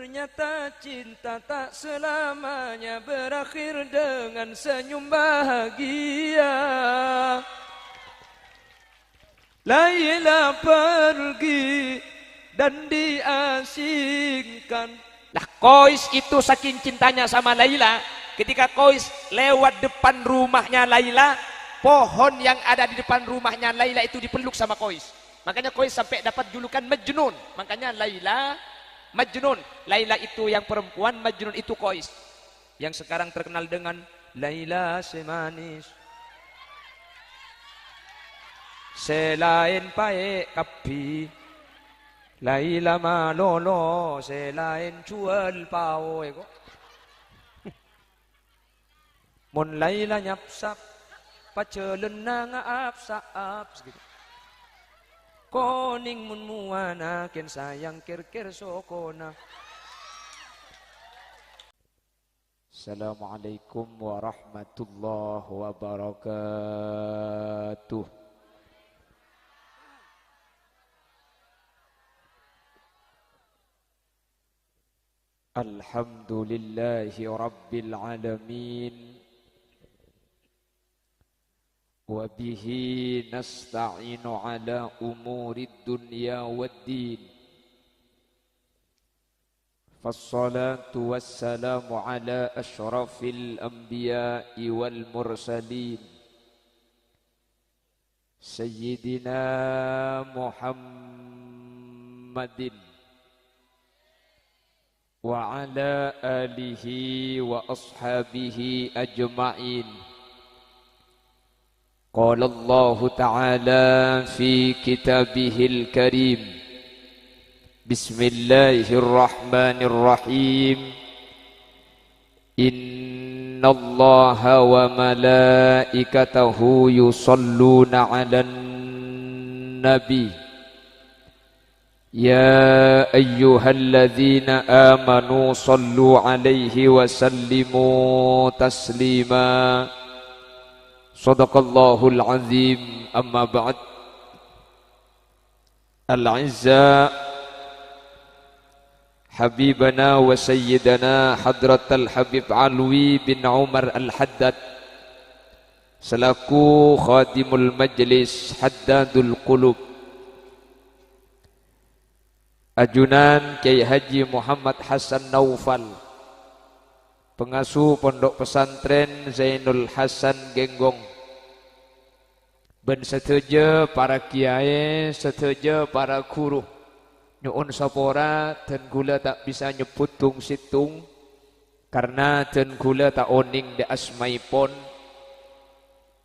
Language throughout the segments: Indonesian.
Ternyata cinta tak selamanya berakhir dengan senyum bahagia. Laila pergi dan diasingkan. Lah Qais itu saking cintanya sama Laila, ketika Qais lewat depan rumahnya Laila, pohon yang ada di depan rumahnya Laila itu dipeluk sama Qais. Makanya Qais sampai dapat julukan Majnun. Makanya Laila Majnun. Laila itu yang perempuan, Majnun itu Qais. Yang sekarang terkenal dengan Laila semanis selain pae kapi, Laila malolo selain jual pao ego. Mon Laila nyapsap pacelen na ngaap-saap gitu. Koning mun muana ken sayang kir-kir sokona. Assalamualaikum warahmatullahi wabarakatuh. Alhamdulillahi rabbil alamin. Wabihi nasta'inu ala umurid dunya waddin. Fassalatu wassalamu ala ashrafil anbiya'i wal mursalin. Sayyidina Muhammadin wa ala alihi wa ashabihi ajma'in. Qala Allah Ta'ala fi kitabihil karim. Bismillahirrahmanirrahim. Inna Allaha wa malaikatahu yusalluna 'alan nabi. Ya ayyuhalladzina amanu sallu 'alaihi wa sallimu taslima. Sadaqallahul azim. Amma ba'd. Al-'izza habibana wa sayyidana hadratal habib Alwi bin Umar al-Haddad selaku khadimul majlis haddadul qulub, ajunan Kiai Haji Muhammad Hasan Naufal, pengasuh pondok pesantren Zainul Hasan Genggong, ben seteja para kiai, seteja para guru, nyuun sapora dan gula tak bisa nyebut tung situng karena dan gula tak oning de asmaipon,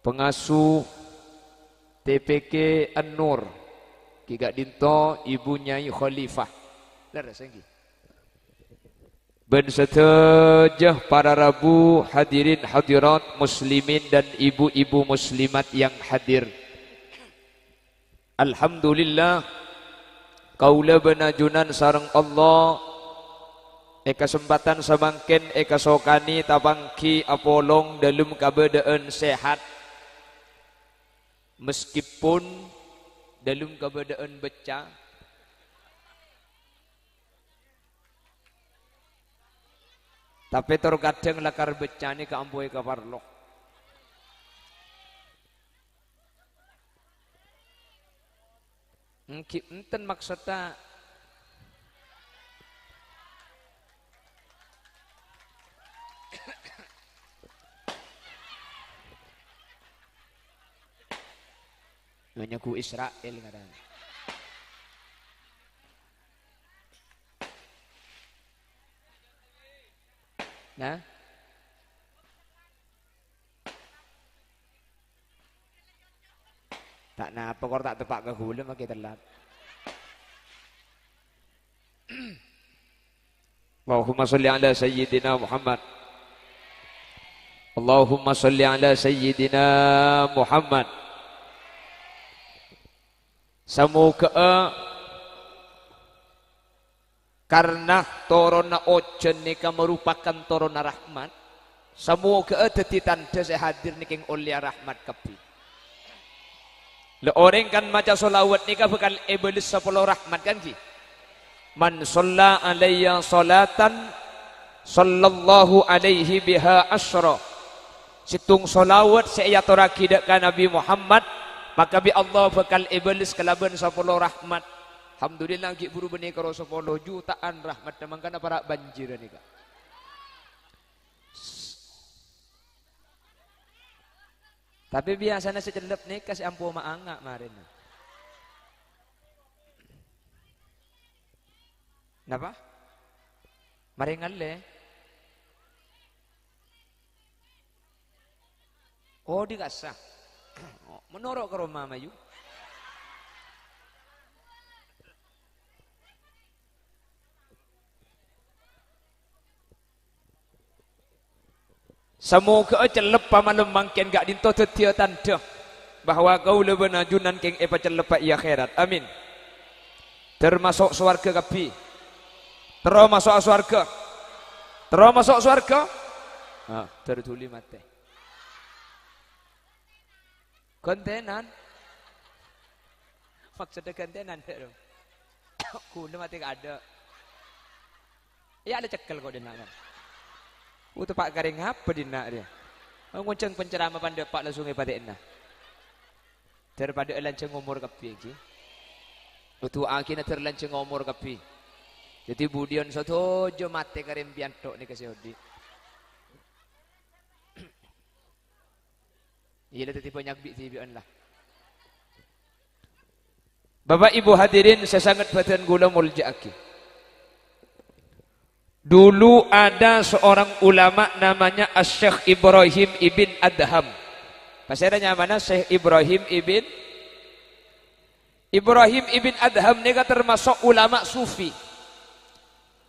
pengasuh TPK An-Nur Kiga Dinto Ibu Nyai Khalifah laras lagi. Ben seteja para rabu hadirin hadirat muslimin dan ibu-ibu muslimat yang hadir. Alhamdulillah kaula benajunan sareng Allah kesempatan samangken sokani tabangki apolong dalam keadaan sehat meskipun dalam keadaan beca. Tapi terkadang lakar becani ke amboi ke parlok. Enten maksudnya nanya ku Israel ngadang. Nah, tak napa kor tak tepak ke hulu makin telat. Allahumma salli ala sayyidina Muhammad. Allahumma salli ala sayyidina Muhammad. Semoga karena torona ojen nika merupakan torona rahmat, semoga dadi tanda saya hadir niking ulia rahmat kepi. Le orang kan maca solawat nika bakal iblis 10 rahmat kan ki. Man shalla alayya salatan sallallahu alaihi biha asyra. Situng solawat saya toraki dak Nabi Muhammad, maka bi Allah bakal iblis kalaban 10 rahmat. Alhamdulillah ki buru benih karo 10 jutaan rahmat mangkana para banjir ni kak. Tapi biasanya secelep nih kasih ampu maanga marin. Napa? Maringal le. Oh dikasah. Menorok ke rumah mayu. Semoga celep pamalem mangken gak dinto tetia tanda bahwa kau leben ajunan keng epa celep iya akhirat. Amin. Termasuk swarga kapi. Termasuk swarga. Termasuk swarga. Ah, tertuli mate. Kontenan. Maksudnya kontenan deh. Kula mati gak ada. Ya ada cekel kok dia nak kan. Utu pak garing apa dina dia? Ngunceng penceramah pandai pak langsung pada ena. Daripada lanceng umur kapi lagi. Utu akhirnya terlanceng umur kapi. Jadi budion satu jo mate karim piantok ni kasih odi. Iya dah tipe nyakbi tibian lah. Bapak Ibu hadirin saya sangat badan gula muljaki. Dulu ada seorang ulama namanya Syekh Ibrahim ibn Adham. Pasirnya mana Syekh Ibrahim ibn Adham ni termasuk ulama sufi.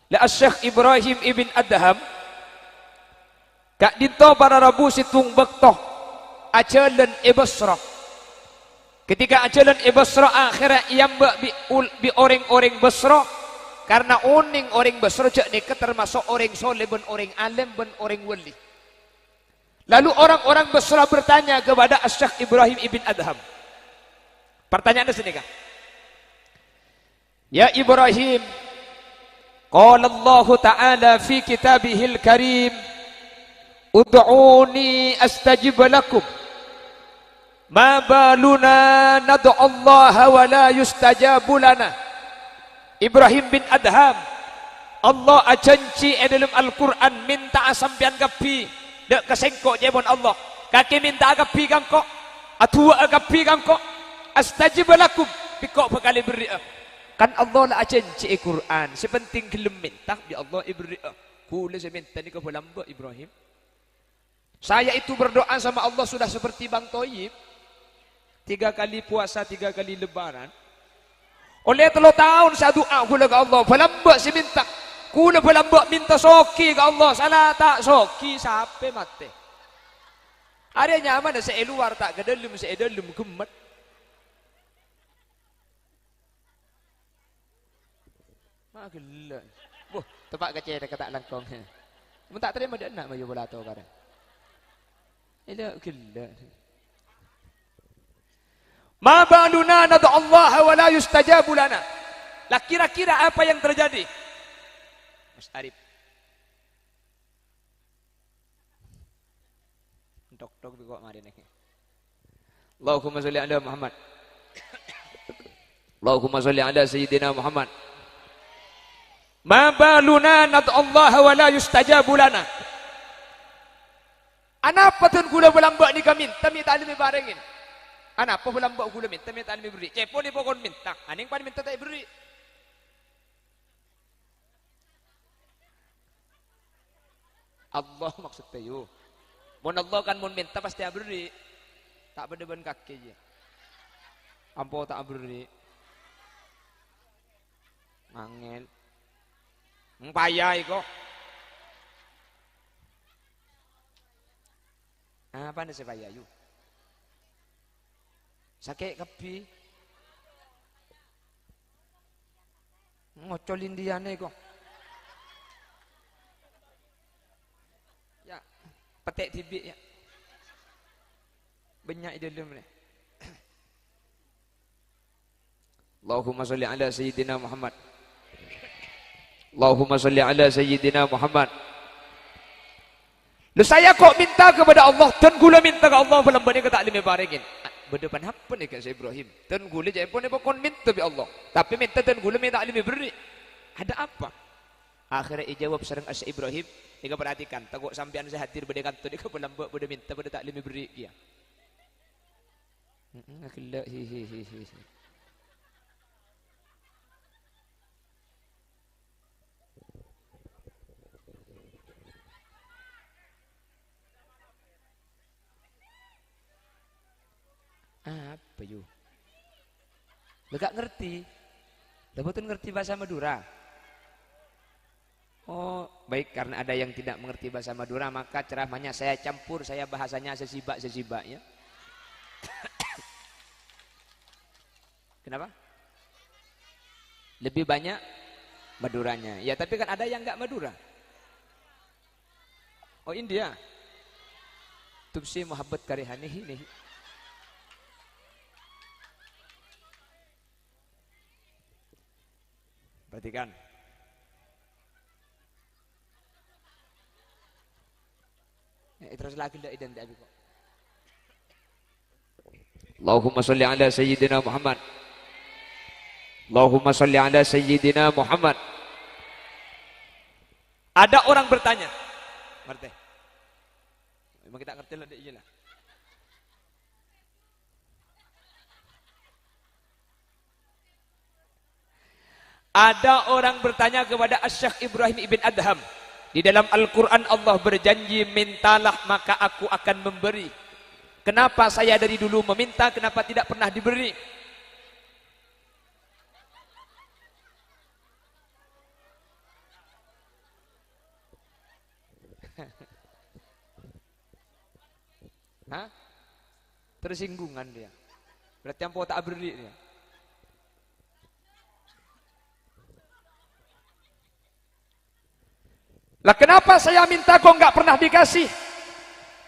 La Syekh Ibrahim ibn Adham kak dinto para rabu situng bektoh ajalan Basrah. Ketika ajalan Basrah akhirnya iamba bi orang-orang Basrah. Karena orang Basrah ni termasuk orang soleh ben orang alim ben orang wali. Lalu orang-orang Basrah bertanya kepada Syekh Ibrahim ibn Adham. Pertanyaannya sini kah? Ya Ibrahim, qala Allah Ta'ala fi kitabihil karim, ud'uni astajib lakum. Ma baluna nad'u Allah wa la yustajabu lana. Ibrahim bin Adham, Allah ajanci dalam Al-Quran minta sampian kapi dek kesengkok jemon Allah kaki minta kapi kangkok atua kapi kangkok astajib lakum pikok bekali beri kan Allah lah ajanci Quran sepenting gelem minta bi Allah ibri kula seminta ni ke lamba Ibrahim saya itu berdoa sama Allah sudah seperti Bang Toyib 3 kali puasa 3 kali lebaran. Oleh 3 tahun saya doa kula ke Allah, pelambak si minta. Kula pelambak minta soki ke Allah, salah tak soki sampai mati. Ada nyaman saya luar tak ke dalam saya dalam gemet. Mak gila. Boh, tempat kecil dekat tak langkong. Mun tak terima dak nak mayu bola tu kadang. Ila gila. Ma baluna nad'u Allah wa la yustajabu lana. Lah kira-kira apa yang terjadi? Mas Arif. Tok-tok kok mari nek. Allahumma sholli ala Muhammad. Allahumma sholli ala sayyidina Muhammad. Ma baluna nad'u Allah wa la yustajabu lana. Anapa tun gula belambak ni kami minta alimi barengin. Anak apa bulan buat gula minta alimi beri. Cepo ni pokon minta. Aning pan minta tak beri. Allah maksud tayo. Mun Allah kan mun minta pasti beri. Tak berdeban kaki je. Ampo tak beri. Angin. Payah kok. Apa ni sepaya yu? Sakit kapi. Ngocolin dia ni kok. Ya, petek tibik ya. Banyak dalam ni. Allahumma sholli ala sayyidina Muhammad. Allahumma sholli ala sayyidina Muhammad. Lu saya kok minta kepada Allah, dan gula minta ke Allah belum bani kata lima barengin. Berdepan apa nih Syekh Ibrahim? Dan gula jangan pun kon minta bi Allah. Tapi minta dan gula minta lima beri. Ada apa? Akhirnya dijawab sareng Syekh Ibrahim, ika perhatikan, takut sampean saya hadir bade kantor ika belum bade minta bade tak lima beri dia. Akillah hi. Apa yuk? Gak ngerti. Betul ngerti bahasa Madura. Oh, baik, karena ada yang tidak mengerti bahasa Madura, maka ceramahnya saya campur, saya bahasanya sesibak-sesibaknya. Kenapa? Lebih banyak Maduranya. Ya, tapi kan ada yang enggak Madura. Oh, India. Tubsi muhabbat karihanihi nih. Perhatikan. Terus lagi tidak identik kok. Allahumma sholli ala sayyidina Muhammad. Allahumma sholli ala sayyidina Muhammad. Ada orang bertanya. Ngerti? Memang kita ngerti lah dia lah. Ada orang bertanya kepada Syekh Ibrahim ibn Adham. Di dalam Al-Quran Allah berjanji, mintalah maka aku akan memberi. Kenapa saya dari dulu meminta, kenapa tidak pernah diberi? Hah? Tersinggungan dia. Berarti yang tak beri dia. Lah kenapa saya minta kok enggak pernah dikasih?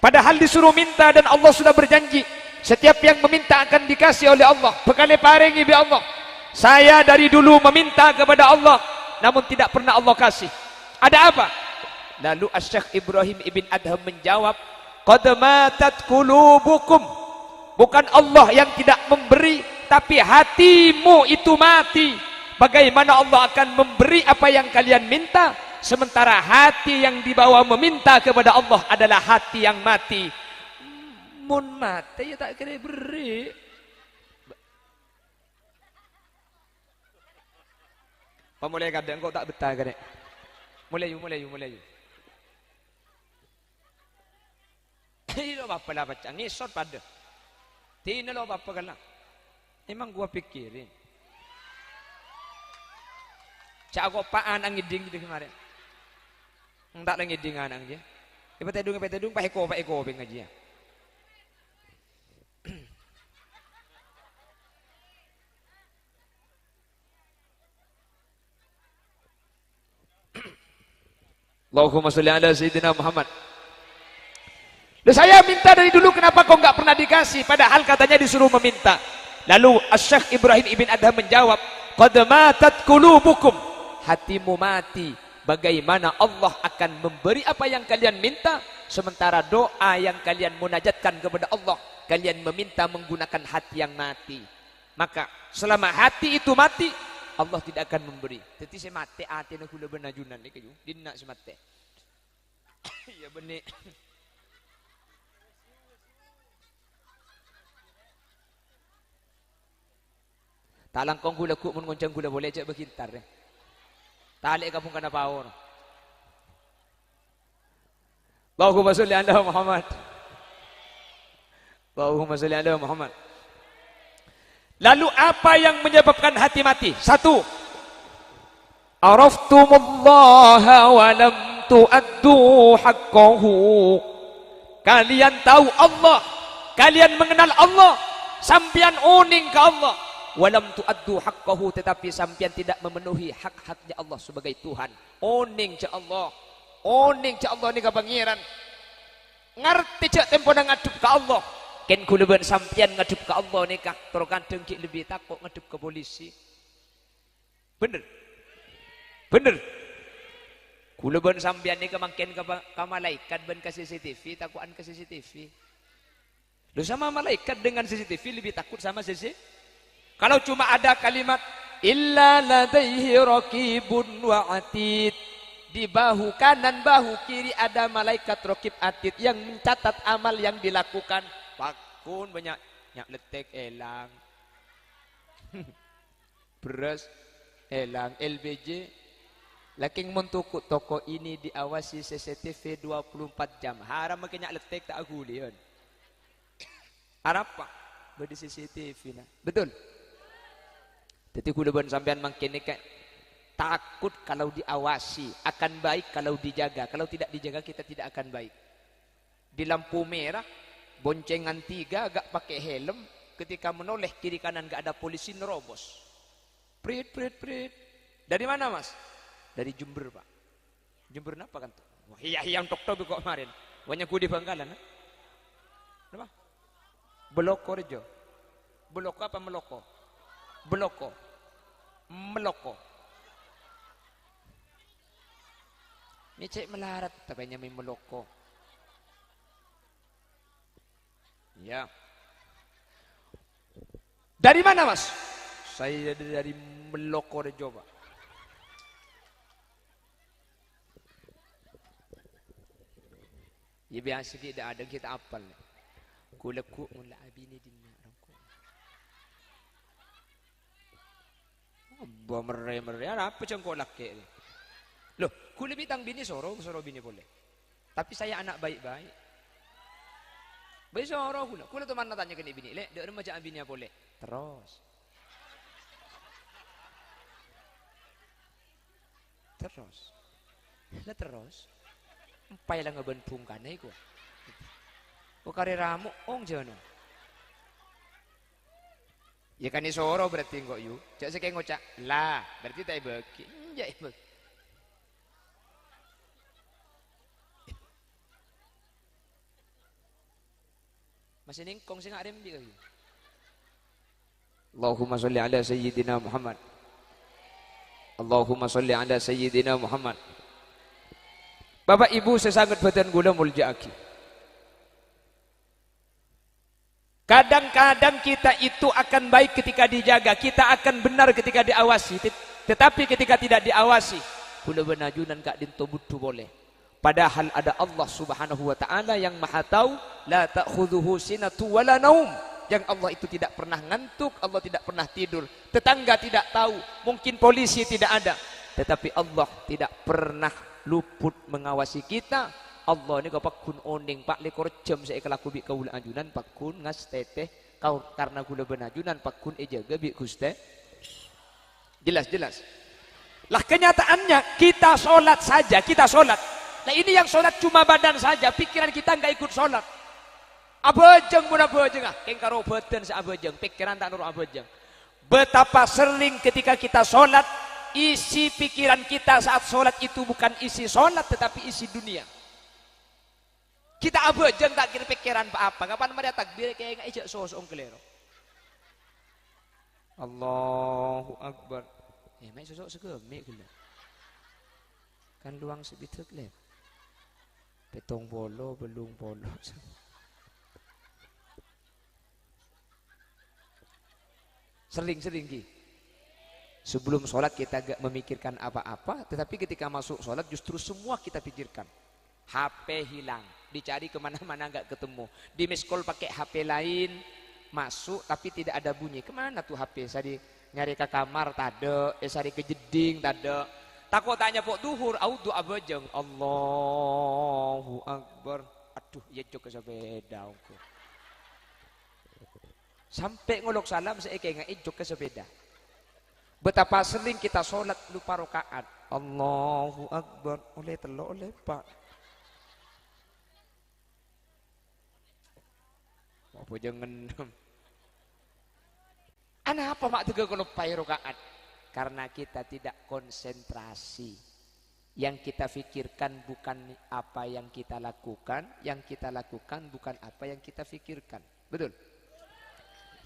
Padahal disuruh minta dan Allah sudah berjanji, setiap yang meminta akan dikasih oleh Allah. Bekale paringi bi Allah. Saya dari dulu meminta kepada Allah, namun tidak pernah Allah kasih. Ada apa? Lalu Syekh Ibrahim ibn Adham menjawab, qad matat qulubukum. Bukan Allah yang tidak memberi, tapi hatimu itu mati. Bagaimana Allah akan memberi apa yang kalian minta? Sementara hati yang dibawa meminta kepada Allah adalah hati yang mati. Mun mati ya tak kira beri. Mulai kadang kau tak betah kadang. Mulai yuk. Ini lo apa lah baca, ngisot pada. Tina lo apa kalah. Emang gua pikirin. Cak aku apaan ang ngiding gitu kemarin. Tak lagi dengan aja. Ipatedung, pak eko pengaji ya. Allahumma sholli ala sayyidina Muhammad. Loh, saya minta dari dulu, kenapa kau enggak pernah dikasih? Padahal katanya disuruh meminta. Lalu Syekh Ibrahim ibn Adham menjawab, qad matat qulubukum. Hatimu mati. Bagaimana Allah akan memberi apa yang kalian minta, sementara doa yang kalian munajatkan kepada Allah, kalian meminta menggunakan hati yang mati. Maka selama hati itu mati, Allah tidak akan memberi. Jadi saya mati hati nak kula benajunan ni kayu, dinna si mati. Ya benih. Talang kong kula ku mun ngoncang kula boleh cak berkintar deh. Talik kapung kana power. Allahumma sholli ala Muhammad. Allahumma sholli ala Muhammad. Lalu apa yang menyebabkan hati mati? Satu, araftumullaha wa lam tu'addu haqqahu. Kalian tahu Allah, kalian mengenal Allah, sampian uning ke Allah. Walam tu'addu haqqahu, tetapi sampian tidak memenuhi hak-haknya Allah sebagai Tuhan. Oning ce Allah. Oning ce Allah ni ka pangeran. Ngerti ce tempo nang ngadep ke Allah. Ken kula sampian ngadep ke Allah ni kah terus kadang ki lebih takut ngadep ke polisi. Bener. Bener. Kula ben sampean ni kemangkin ka malaikat ben ke CCTV, takuan ke CCTV. Lu sama malaikat dengan CCTV lebih takut sama CCTV. Kalau cuma ada kalimat illa ladaihi raqibun wa atid, di bahu kanan bahu kiri ada malaikat raqib atid yang mencatat amal yang dilakukan. Pakun banyak nyak letek elang. Beras elang LBJ. Laking mentukuk toko ini diawasi CCTV 24 jam. Haram makin nyak letek tak aguli yon. Harap pak beri CCTV nah. Betul. Jadi kuda ban sampean makin kayak takut kalau diawasi, akan baik kalau dijaga. Kalau tidak dijaga kita tidak akan baik. Di lampu merah, boncengan 3 agak pakai helm, ketika menoleh kiri kanan gak ada polisi nerobos. Prit. Dari mana mas? Dari Jember pak. Jember apa kan tuh? Wah iya yang tok kok kemarin. Banyak ku di Bangkalan. Apa? Beloko rejo. Beloko apa meloko? Beloko. Meloko. Ini cek melarat tapanya main meloko. Ya. Dari mana mas? Saya dari Meloko Rejo pak. Ya biasa tidak ada kita apal. Kulaku mula abini dinna rangku. Abah mere apa cengkok laki ini? Loh, kula bitang bini soro bini boleh. Tapi saya anak baik-baik. Baik soro kula teman tanya ke bini, lek dek remaja bini boleh. Terus. Lah terus. Empai lah ngebenpung kanai ku. Ku kare ramu ong jono. Ya kan soro berarti kok yu. Cak seke ngocak lah, berarti tak beki. Ya ibu. Masih ningkong sing arem di kayu. Allahumma sholli ala sayyidina Muhammad. Allahumma sholli ala sayyidina Muhammad. Bapak Ibu sesangat badan gula mulja'aki. Kadang-kadang kita itu akan baik ketika dijaga, kita akan benar ketika diawasi. Tetapi ketika tidak diawasi, gula benajunan kak dinto butuh boleh. Padahal ada Allah Subhanahu wa taala yang Maha tahu, la ta'khudhuhu sinatu wala naum. Yang Allah itu tidak pernah ngantuk, Allah tidak pernah tidur. Tetangga tidak tahu, mungkin polisi tidak ada. Tetapi Allah tidak pernah luput mengawasi kita. Allah ni kau pakun oning pak lekor jam saya kelaku bi kaula ajunan pakun ngas teteh kau karena gula benajunan pakun ejaga bi guste. Jelas. Lah kenyataannya kita sholat saja, kita sholat. Nah ini yang sholat cuma badan saja, pikiran kita nggak ikut sholat. Abejeng pun abejeng ah, kengkaro badan se abejeng, pikiran tak nurut abejeng. Betapa sering ketika kita sholat, isi pikiran kita saat sholat itu bukan isi sholat tetapi isi dunia. Kita abejeng tak kira pikiran apa, kapan mereka takbir kayak nggak ijak sosong kelero. Allahu Akbar. Mai sosok segeme gila. Kan luang sebitek lep. Petong bolo, belung bolo. Sering-sering ki. Sebelum sholat kita gak memikirkan apa-apa, tetapi ketika masuk sholat justru semua kita pikirkan. HP hilang, dicari kemana-mana gak ketemu. Di miss call pakai HP lain, masuk tapi tidak ada bunyi. Kemana tuh HP? Saya nyari ke kamar tade, sari ke jeding tade. Takut tanya pok duhur, audu abajeng. Allahu Akbar. Aduh, ya jok sepeda aku. Sampai ngolok salam saya kayak ngejok ke sepeda. Betapa sering kita sholat lupa rakaat. Allahu Akbar. Oleh telok oleh pak. Apa jangan. Ana apa mak juga kalau pai rakaat? Karena kita tidak konsentrasi. Yang kita pikirkan bukan apa yang kita lakukan, yang kita lakukan bukan apa yang kita pikirkan. Betul?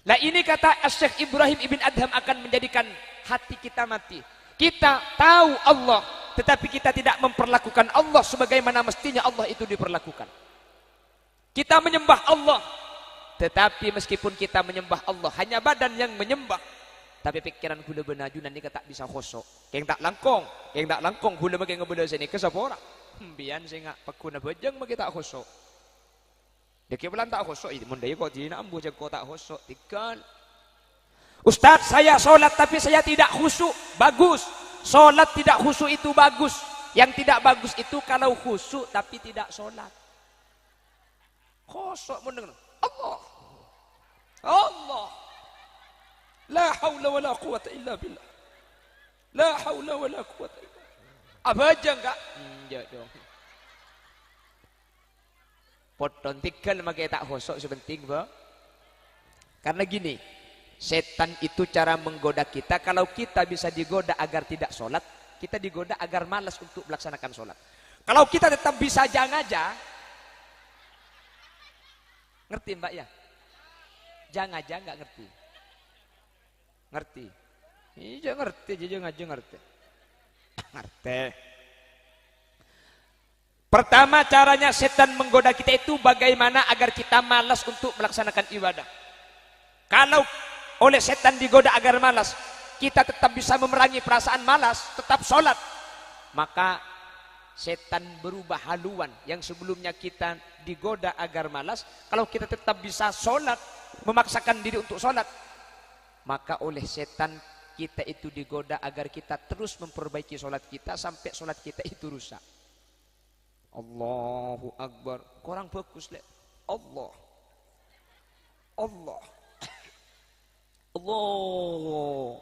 Nah ini kata Syekh Ibrahim Ibn Adham akan menjadikan hati kita mati. Kita tahu Allah, tetapi kita tidak memperlakukan Allah sebagaimana mestinya Allah itu diperlakukan. Kita menyembah Allah, tetapi meskipun kita menyembah Allah, hanya badan yang menyembah, tapi pikiran hula benaju nanti tak bisa khosok. Yang tak langkong hula bagi ngebeda sini ke sapora. Bian saya ngak pakuna bejeng bagi tak khosok. Deki belan tak khosok, ini mundai kok jina ambu jago tak khosok tinggal. Ustaz, saya sholat tapi saya tidak khusyuk. Bagus. Sholat tidak khusyuk itu bagus. Yang tidak bagus itu kalau khusyuk tapi tidak sholat. Khusyuk mendengar. Allah. Allah. La haula wa la quwata illa billah. La haula wa la quwata illa billah. Apa aja enggak? Enggak dong. Poton tinggal makai tak khusyuk sebenting, Bang. Karena gini, setan itu cara menggoda kita. Kalau kita bisa digoda agar tidak sholat, kita digoda agar malas untuk melaksanakan sholat. Kalau kita tetap bisa aja, ngerti Mbak ya? Jangan aja nggak ngerti. Ngerti? Iya ngerti, jangan aja ngerti. Ngerti. Pertama caranya setan menggoda kita itu bagaimana agar kita malas untuk melaksanakan ibadah. Kalau oleh setan digoda agar malas, kita tetap bisa memerangi perasaan malas, tetap sholat, maka setan berubah haluan. Yang sebelumnya kita digoda agar malas, kalau kita tetap bisa sholat, memaksakan diri untuk sholat, maka oleh setan kita itu digoda agar kita terus memperbaiki sholat kita sampai sholat kita itu rusak. Allahu Akbar. Kurang bagus le. Allah. Allah. Allahu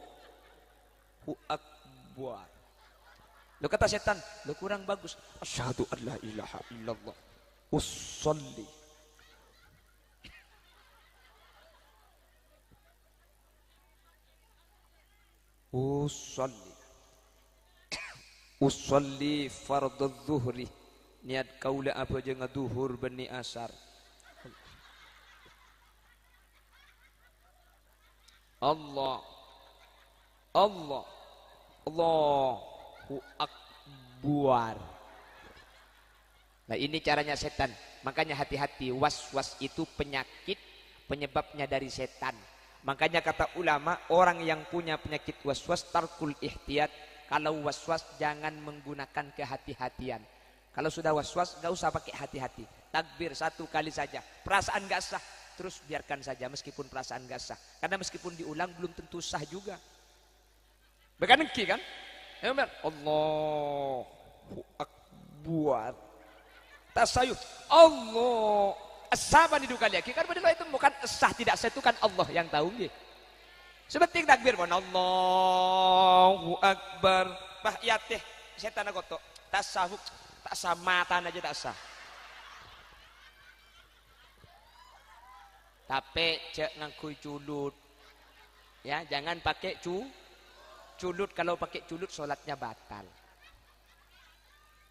Akbar. Lo kata setan, lo kurang bagus. Asyhadu an la ilaha illallah. Usolli. Usolli fardhu zuhri. Niat kaula apa je ngaduhur bani asar. Allah Allah Allahu Akbar. Nah ini caranya setan. Makanya hati-hati, was-was itu penyakit, penyebabnya dari setan. Makanya kata ulama, orang yang punya penyakit was-was tarkul ihtiyat. Kalau was-was jangan menggunakan kehati-hatian. Kalau sudah was-was gak usah pakai hati-hati. Takbir satu kali saja. Perasaan gak sah, terus biarkan saja meskipun perasaan gak sah. Karena meskipun diulang belum tentu sah juga. Bekanengki kan? Allahu Akbar. Tasayuf. Allah. Asaban itu kali lagi. Kan itu bukan sah tidak sah itu kan Allah yang tahu. Sebenting takbir pun Allahu Akbar. Bah ya teh setan agoto. Tasawuf tak sah matan aja tak sah. Tapi cek ngangkui culut. Ya, jangan pakai culut. Kalau pakai culut sholatnya batal.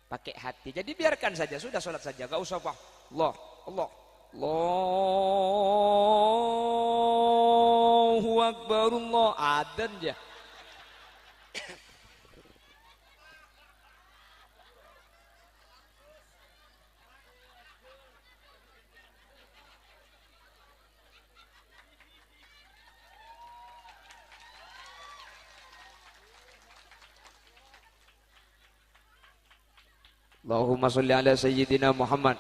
Pakai hati. Jadi biarkan saja, sudah sholat saja. Gak usah apa. Allah. Allahu Akbar. Allah. Adan aja. Allahumma sholli ala sayyidina Muhammad.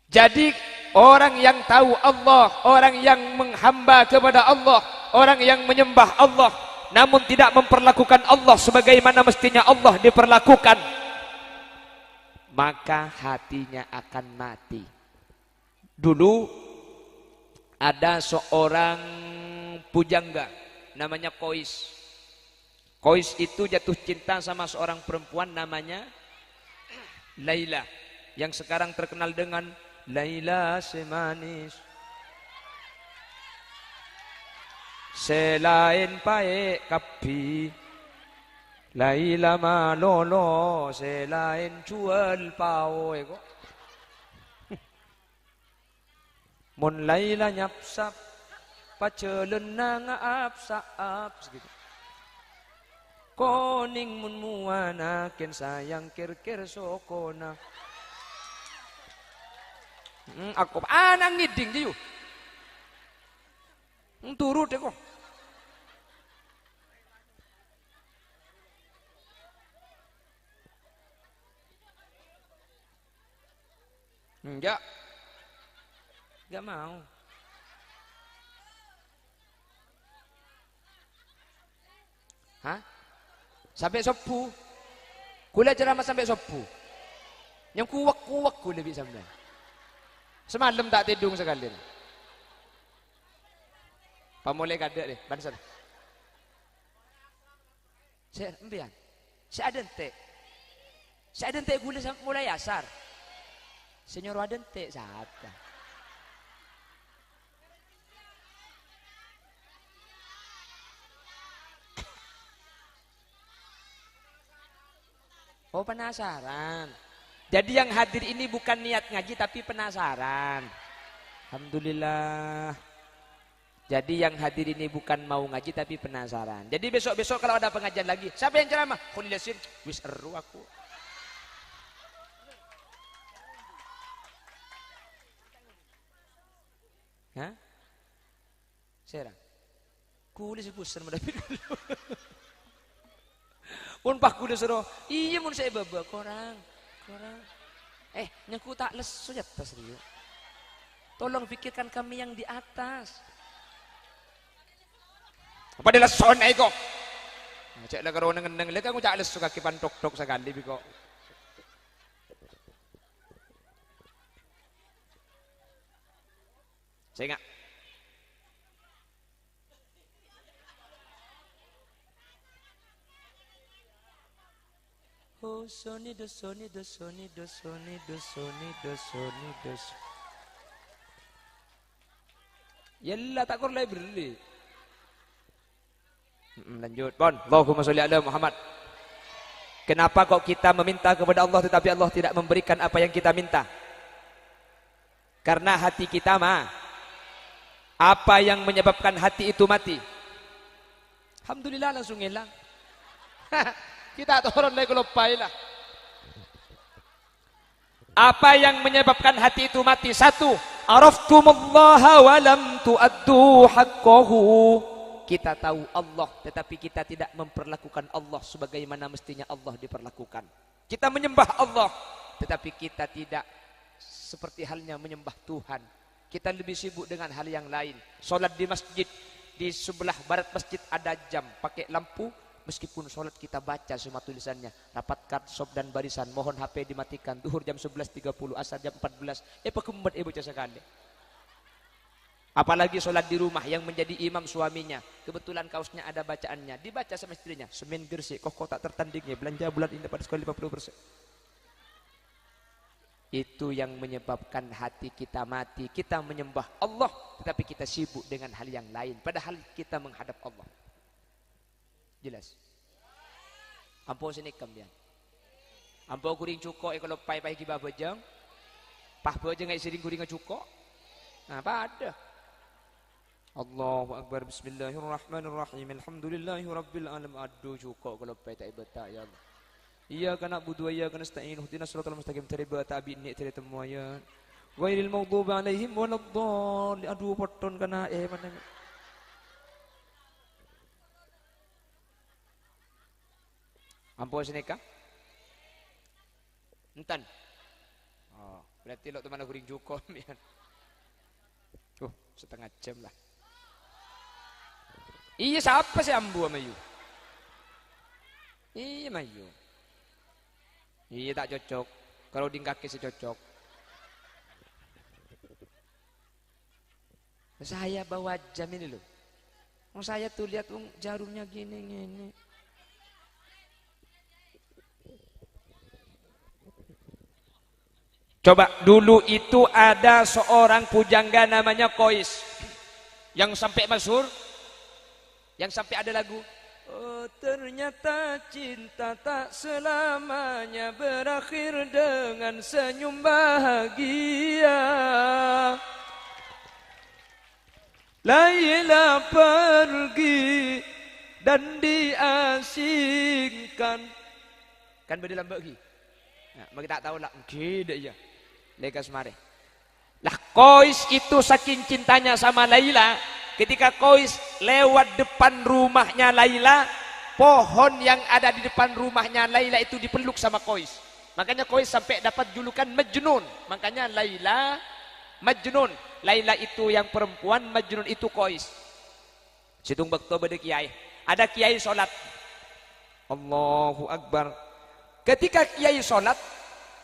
Jadi orang yang tahu Allah, orang yang menghamba kepada Allah, orang yang menyembah Allah, namun tidak memperlakukan Allah sebagaimana mestinya Allah diperlakukan, maka hatinya akan mati. Dulu ada seorang pujangga namanya Qais. Qais itu jatuh cinta sama seorang perempuan namanya Laila, yang sekarang terkenal dengan Laila semanis selain pae kapi, Laila malolo selain jual pao ego. Mon Laila nyapsap pacelen nang apsa-aps gitu. Koning mun muana ken sayang kir-kir sokona. Aku anang ngiding jiu. Turut deh kok. Enggak. Enggak mau. Hah? Sampai sopu. Kula ceramah sampai sopu. Yang kuwak-kuwak kula bisa sampai. Semalam tak tidung sekali. Pamulai kada deh, bansan. Saya empian. Saya ada ente gula mulai asar. Senyor ada ente sabda. Oh penasaran. Jadi yang hadir ini bukan niat ngaji tapi penasaran. Alhamdulillah. Jadi yang hadir ini bukan mau ngaji tapi penasaran. Jadi besok-besok kalau ada pengajian lagi, siapa yang ceramah? Khulil Yasin, wis eru aku. Hah? Serang. Kulis pusan mendapat dulu. Pun pak kuda suruh, iya mun saya babak korang. Nyaku tak lesu ya tas dia. Tolong pikirkan kami yang di atas. Apa dia leson ay ko? Cek lah karo neng lek aku cak lesu kaki pantok-tok sekali biko. Saya enggak. Oh soni do. Yalla tak kor library. Lanjut, Bon. Allahumma sholli ala Muhammad. Kenapa kok kita meminta kepada Allah tetapi Allah tidak memberikan apa yang kita minta? Karena hati kita mah. Apa yang menyebabkan hati itu mati? Alhamdulillah langsung hilang. Kita turun lagi lupai lah. Apa yang menyebabkan hati itu mati? Satu, araftumullaha wa lam tu'addu haqqahu. Kita tahu Allah tetapi kita tidak memperlakukan Allah sebagaimana mestinya Allah diperlakukan. Kita menyembah Allah tetapi kita tidak seperti halnya menyembah Tuhan. Kita lebih sibuk dengan hal yang lain. Salat di masjid, di sebelah barat masjid ada jam pakai lampu. Meskipun sholat kita baca semua tulisannya, rapatkan sob dan barisan, mohon HP dimatikan, duhur jam 11.30, asar jam 14, pakumbat bocah sekali. Apalagi sholat di rumah yang menjadi imam suaminya, kebetulan kaosnya ada bacaannya, dibaca sama istrinya, semen gersik, kok tak tertandingnya, belanja bulan ini dapat sekali 50%. Itu yang menyebabkan hati kita mati, kita menyembah Allah, tetapi kita sibuk dengan hal yang lain, padahal kita menghadap Allah. Jelas. Ampo sini kambian. Ampo kuring cuko kalau pai kiba bejang. Pah bejang ngai sering kuring cuko. Nah, pada. Allahu akbar, bismillahirrahmanirrahim. Alhamdulillahirabbil alamin. Aduh cuko kalau pai tak ibata ya Allah. Iyyaka na'budu wa iyyaka nasta'in. Ihdinas siratal mustaqim. Tariba tabi'in ni tari temuayan. Ghairil maghdubi 'alaihim waladdallin. Aduh poton kana mana. Ampun sini kah? Entan. Oh, berarti lo teman kuring jukom ya. Setengah jam lah. Iya siapa sih ambu sama you? Iya mayu. Iya tak cocok. Kalau di kaki sih cocok. Saya bawa jam ini loh. Oh saya tuh lihat jarumnya gini. Coba dulu itu ada seorang pujangga namanya Kois yang sampai masyhur, yang sampai ada lagu. Oh ternyata cinta tak selamanya berakhir dengan senyum bahagia. Laila pergi dan diasingkan. Kan berdalam bagi. Nah, bagi tak tahu lah. Gede ya. Lekas mari. Lah Qais itu saking cintanya sama Laila, ketika Qais lewat depan rumahnya Laila, pohon yang ada di depan rumahnya Laila itu dipeluk sama Qais. Makanya Qais sampai dapat julukan Majnun. Makanya Laila Majnun. Laila itu yang perempuan, Majnun itu Qais. Situng bakto bade kiai. Ada kiai sholat. Allahu Akbar. Ketika kiai sholat,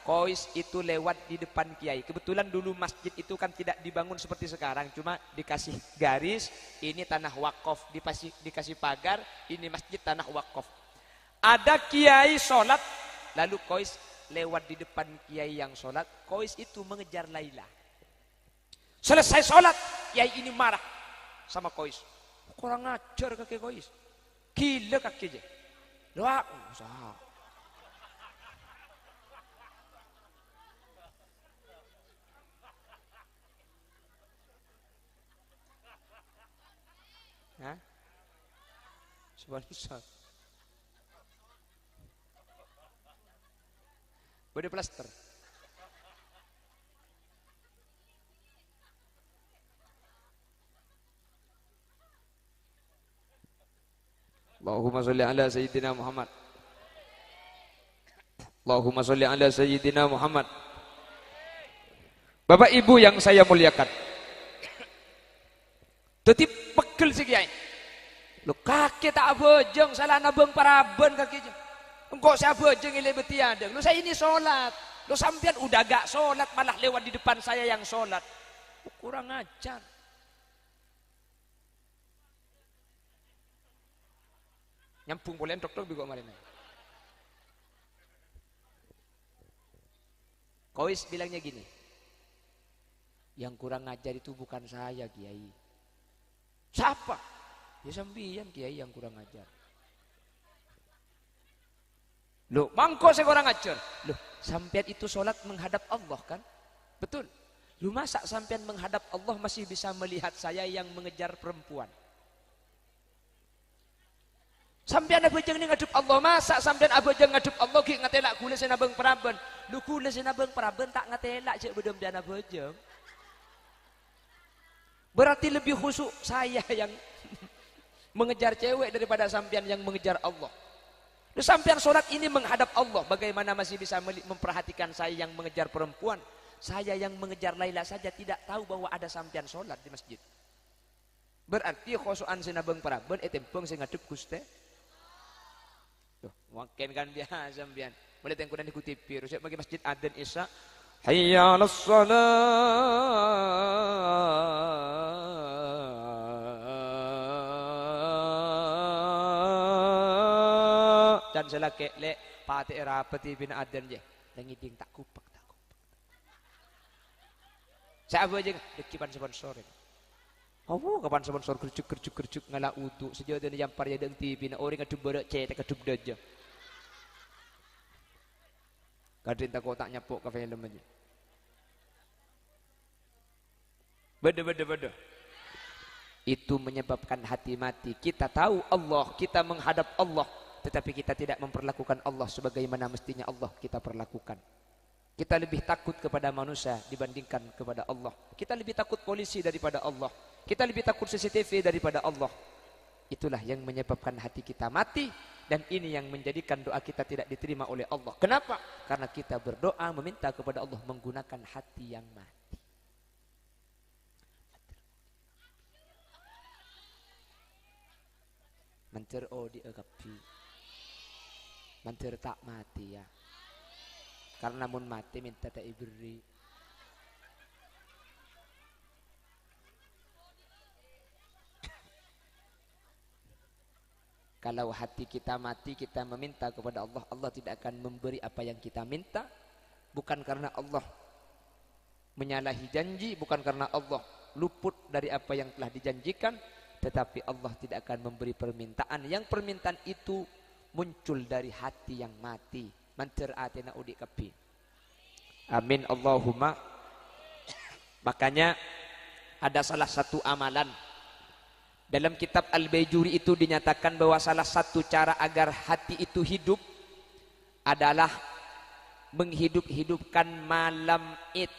Qais itu lewat di depan kiai. Kebetulan dulu masjid itu kan tidak dibangun seperti sekarang, cuma dikasih garis, ini tanah wakaf, dikasih pagar, ini masjid tanah wakaf. Ada kiai sholat, lalu Qais lewat di depan kiai yang sholat. Qais itu mengejar Laila. Selesai sholat, kiai ini marah sama Qais. Kurang ajar kaki Qais, gila kakinya. Doa, usaha. Hah? Sponsor. Body plaster. Allahumma sholli ala sayyidina Muhammad. Allahumma sholli ala sayyidina Muhammad. Bapak Ibu yang saya muliakan. Tetip pegel si kiai. Lu kaki tak bojong salah nabung paraben kaki. Engkau saya bojong ile beti ada. Lu saya ini sholat. Lu sampean udah gak sholat malah lewat di depan saya yang sholat. Kurang ajar. Nyampung boleh dokter juga kemarin. Qais bilangnya gini. Yang kurang ajar itu bukan saya, Kiai. Siapa? Ya sambian Kiai yang kurang ajar. Loh, mangko saya kurang ajar. Loh, sampean itu sholat menghadap Allah kan? Betul. Lu masa sampean menghadap Allah masih bisa melihat saya yang mengejar perempuan? Sampean abojeng ni ngadep Allah, masa sampean abojeng ngadep Allah ki ngatelak kula sing nabeng praben. Lu kula sing nabeng praben tak ngatelak cek bedom dan abojeng. Berarti lebih khusyuk saya yang mengejar cewek daripada sampean yang mengejar Allah. Lu sampean sholat ini menghadap Allah, bagaimana masih bisa memperhatikan saya yang mengejar perempuan? Saya yang mengejar Laila saja tidak tahu bahwa ada sampean sholat di masjid. Berarti khusyukan sinabeng praben etempeng sing ngadep Gusti. Tuh, mungkin kan biasa sampean. Mulai tengkudan ikuti piru, saya bagi masjid adzan Isya. Hayya 'alas shalah. Dan selake le pati rapati bin adzan je. Langiding tak kupak. Saya aja dekipan sponsor. Oh, kapan sponsor kerjuk ngalah utuk sejauh ini jampar ya deng TV na orang ngadu berak cetek ngadu daja. Kadin tak kotak nyapuk ke film aja. Beda. Itu menyebabkan hati mati. Kita tahu Allah, kita menghadap Allah, tetapi kita tidak memperlakukan Allah sebagaimana mestinya Allah kita perlakukan. Kita lebih takut kepada manusia dibandingkan kepada Allah. Kita lebih takut polisi daripada Allah. Kita lebih takut CCTV daripada Allah. Itulah yang menyebabkan hati kita mati. Dan ini yang menjadikan doa kita tidak diterima oleh Allah. Kenapa? Karena kita berdoa meminta kepada Allah menggunakan hati yang mati. Manter di agapi. Manter tak mati ya. Karena mun mati minta tak iberi. Kalau hati kita mati, kita meminta kepada Allah, Allah tidak akan memberi apa yang kita minta. Bukan karena Allah menyalahi janji, bukan karena Allah luput dari apa yang telah dijanjikan, tetapi Allah tidak akan memberi permintaan. Yang permintaan itu muncul dari hati yang mati. Manter atina udik kapi. Amin Allahumma. Makanya ada salah satu amalan Dalam kitab Al-Baijuri itu dinyatakan bahwa salah satu cara agar hati itu hidup adalah menghidup-hidupkan malam Id,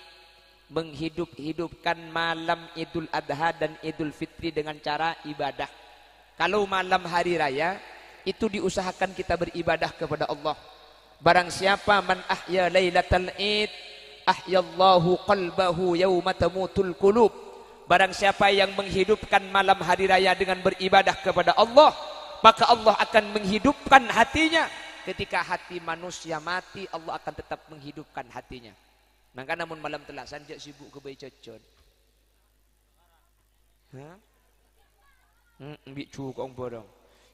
menghidup-hidupkan malam Idul Adha dan Idul Fitri dengan cara ibadah. Kalau malam hari raya itu diusahakan kita beribadah kepada Allah. Barang siapa man ahya lailatal Id ahyallahu qalbahu yauma tamutul qulub. Barang siapa yang menghidupkan malam hari raya dengan beribadah kepada Allah, maka Allah akan menghidupkan hatinya. Ketika hati manusia mati, Allah akan tetap menghidupkan hatinya. Maka namun malam telasan jak sibuk ke bayi cocon. Hah? Ambil cukup orang borong.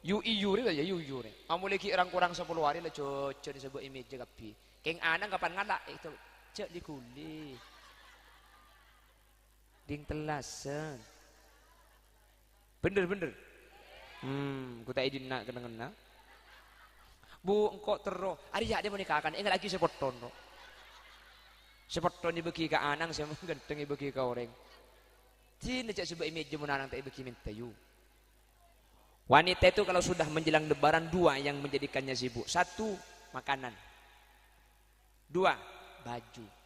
Yu ni lah ya yu ni. Amu lagi orang kurang 10 hari lah cocon disebut image kapi. Keng anang kapan ngalak itu cek di kuli. Ding telasan. Bener. Ku tak izin nak kena. Bu engkau terus. Hari dia menikahkan. Ingat lagi sepoton. Sepoton dibagi ke anang, sama ganteng dibagi ke orang. Tidak cak sebab image menanang tak dibagi minta you. Wanita itu kalau sudah menjelang lebaran dua yang menjadikannya sibuk. Satu, makanan. Dua, baju.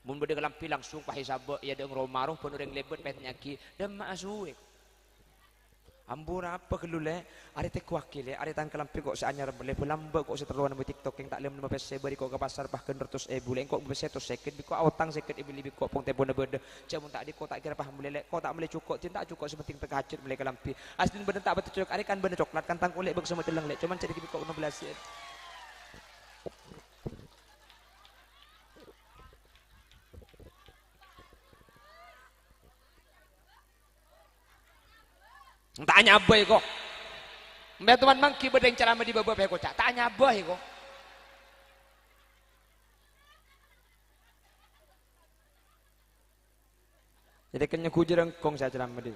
Mun bade kelampi langsung pahi sabak ya deng romaruh pun orang lebet pet nyaki dan maasuik. Ambur apa kelule? Ari teh kuakile, ari tang kelampi kok seanyar bele pelamba kok seteruan di TikTok yang tak lem 15 bari kok ke pasar bahkan 100 bule kok bisa to seket biko autang seket ibili biko pong tebona bede. Jamun tak di kok tak kira paham lele kok tak mele cukup cinta cukup sepenting tegacet mele kelampi. Aslin beden tak betul cocok ari kan beden coklat kan tang kulit bek semua teleng lek cuman cari biko 16. Tanya boy kok. Mbak teman mangki bedeng cara di bawah kok cak. Tanya boy kok. Jadi kenya kujerang kong saya ceramah di.